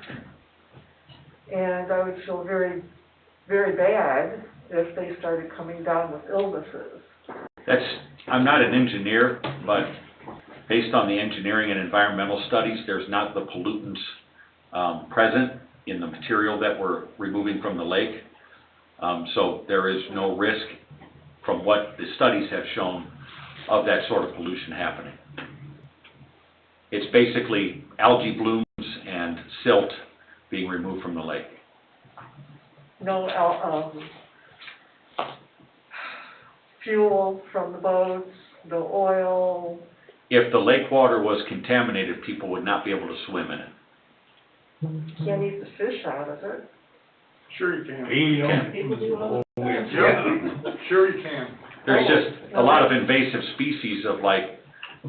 And I would feel very, very bad if they started coming down with illnesses. I'm not an engineer, but based on the engineering and environmental studies, there's not the pollutants present in the material that we're removing from the lake. So there is no risk from what the studies have shown of that sort of pollution happening. It's basically algae blooms and silt being removed from the lake. No fuel from the boats, no oil. If the lake water was contaminated, people would not be able to swim in it. Can't eat the fish out of it. Sure you can. People do all Yeah, sure you can. There's just a lot of invasive species of like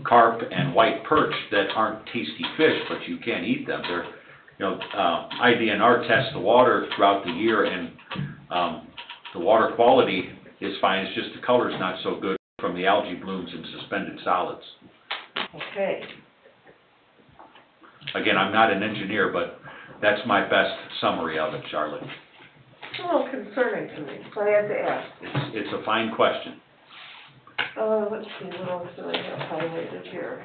carp and white perch that aren't tasty fish, but you can't eat them. They're, IDNR tests the water throughout the year, and the water quality is fine. It's just the color's not so good from the algae blooms and suspended solids. Okay. Again, I'm not an engineer, but that's my best summary of it, Charlotte. It's a little concerning to me, so I had to ask. It's a fine question. Let's see, what else do I have highlighted here?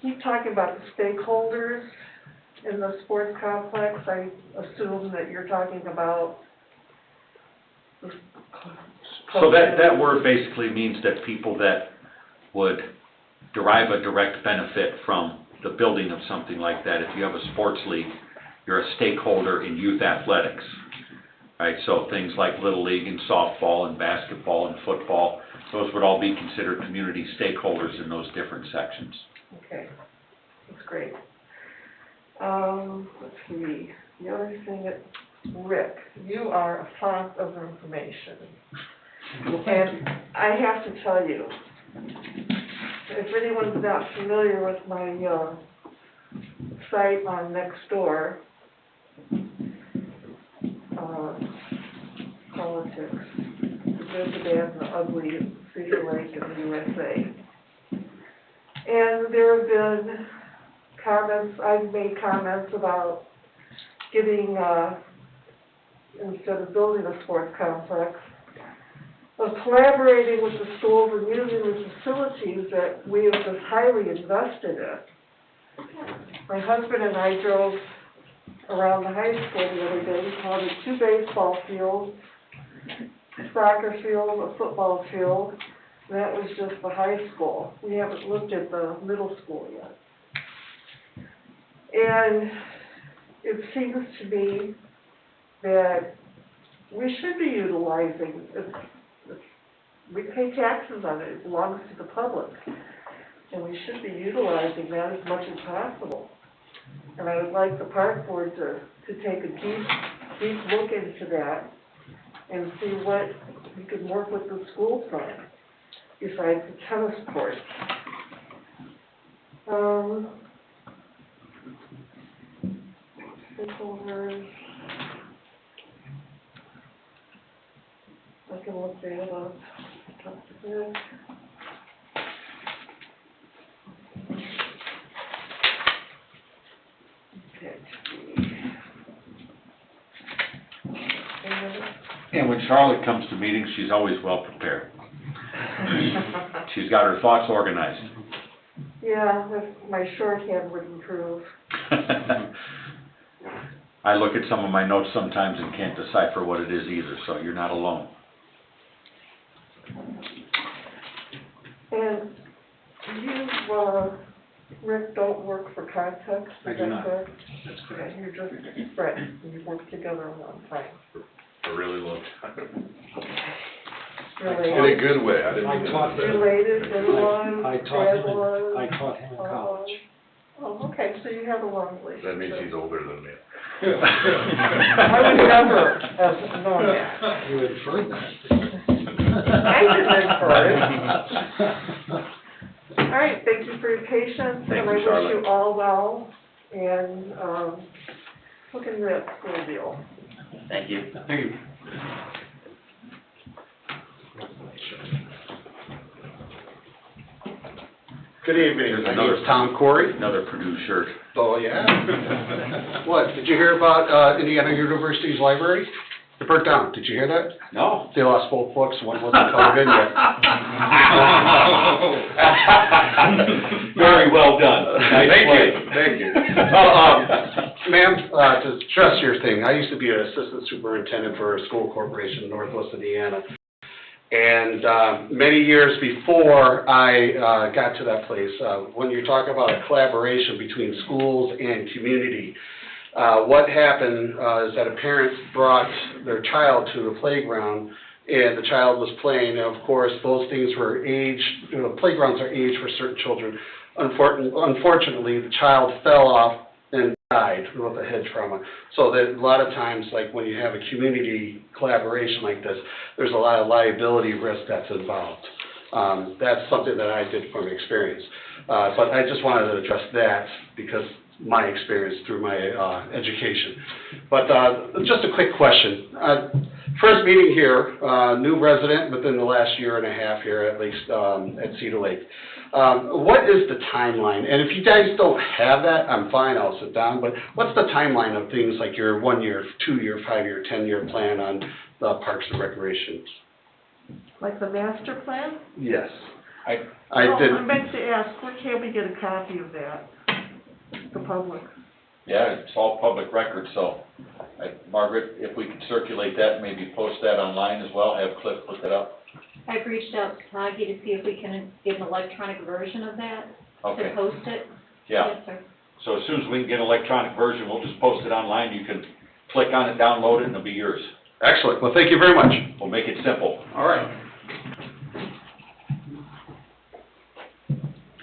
Keep talking about the stakeholders in the sports complex. I assume that you're talking about the So that word basically means that people that would derive a direct benefit from the building of something like that. If you have a sports league, you're a stakeholder in youth athletics, right? So things like Little League and softball and basketball and football, those would all be considered community stakeholders in those different sections. Okay, that's great. Let's see, the other thing that, Rick, you are a font of information. And I have to tell you, if anyone's not familiar with my site on Nextdoor, politics, the good, the bad, and the ugly of Cedar Lake and the USA. And there have been comments, I've made comments about getting, instead of building a sports complex, of collaborating with the schools and using the facilities that we have just highly invested in. My husband and I drove around the high school the other day. We counted 2 baseball fields, a soccer field, a football field. And that was just the high school. We haven't looked at the middle school yet. And it seems to me that we should be utilizing, we pay taxes on it, it belongs to the public. And we should be utilizing that as much as possible. And I would like the park board to take a deep look into that and see what we could work with the schools on, besides the tennis court. Over. I can look that up. And when Charlotte comes to meetings, she's always well prepared. She's got her thoughts organized. Yeah, if my shorthand would improve. I look at some of my notes sometimes and can't decipher what it is either, so you're not alone. And you, Rick, don't work for Context? I do not. Correct? That's correct. Okay, you're just friends, and you work together a long time. A really long time. Really? In a good way, I didn't I mean taught that. Related, anyone? I taught him in college. Oh, okay, so you have a long relationship. That means he's older than me. I would never have known that. You inferred that. I didn't infer it. All right, thank you for your patience, Thank and I you, wish Charlotte. you all well, and, look into that school deal. Thank you. Thank you. Good evening, There's my name another- is Tom Corey. Another Purdue shirt. Oh, yeah? What, did you hear about Indiana University's library? It burnt down, did you hear that? No. They lost both books, one wasn't colored in yet. Very well done. Nice play. Thank you. Ma'am, to stress your thing, I used to be an assistant superintendent for a school corporation in Northwest Indiana. And many years before I got to that place, when you're talking about a collaboration between schools and community, what happened is that a parent brought their child to the playground, and the child was playing, and of course, those things were aged, playgrounds are aged for certain children. Unfortunately, the child fell off and died with a head trauma. So that a lot of times, like when you have a community collaboration like this, there's a lot of liability risk that's involved. That's something that I did from experience. But I just wanted to address that because my experience through my education. But just a quick question. First meeting here, new resident within the last year and a half here at least at Cedar Lake. What is the timeline? And if you guys don't have that, I'm fine, I'll sit down, but what's the timeline of things like your 1 year, 2 year, 5 year, 10-year plan on the parks and recreations? Like the master plan? Yes. I meant to ask, where can we get a copy of that? The public. Yeah, it's all public record, so, Margaret, if we could circulate that, maybe post that online as well, have Cliff look it up. I've reached out to Tagi to see if we can get an electronic version of that, Okay. to post it. Yeah. Yes, sir. So as soon as we can get an electronic version, we'll just post it online. You can click on it, download it, and it'll be yours. Excellent. Well, thank you very much. We'll make it simple. All right.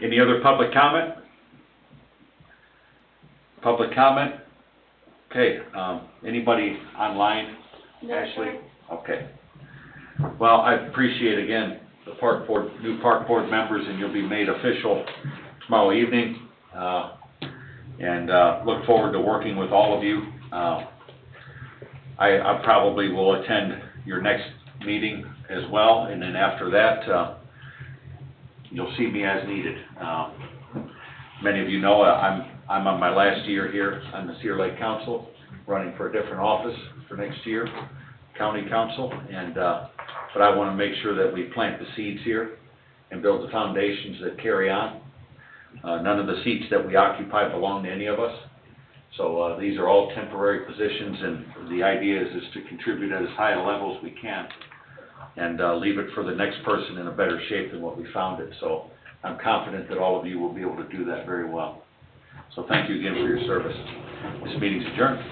Any other public comment? Public comment? Okay, anybody online? No, Ashley? sir. Okay. Well, I appreciate again the park board, new park board members, and you'll be made official tomorrow evening. And look forward to working with all of you. I probably will attend your next meeting as well, and then after that, you'll see me as needed. Many of you know I'm on my last year here on the Cedar Lake Council, running for a different office for next year, county council, and but I want to make sure that we plant the seeds here and build the foundations that carry on. None of the seats that we occupy belong to any of us, So these are all temporary positions, and the idea is to contribute at as high a level as we can and leave it for the next person in a better shape than what we found it. So I'm confident that all of you will be able to do that very well. So thank you again for your service. This meeting's adjourned.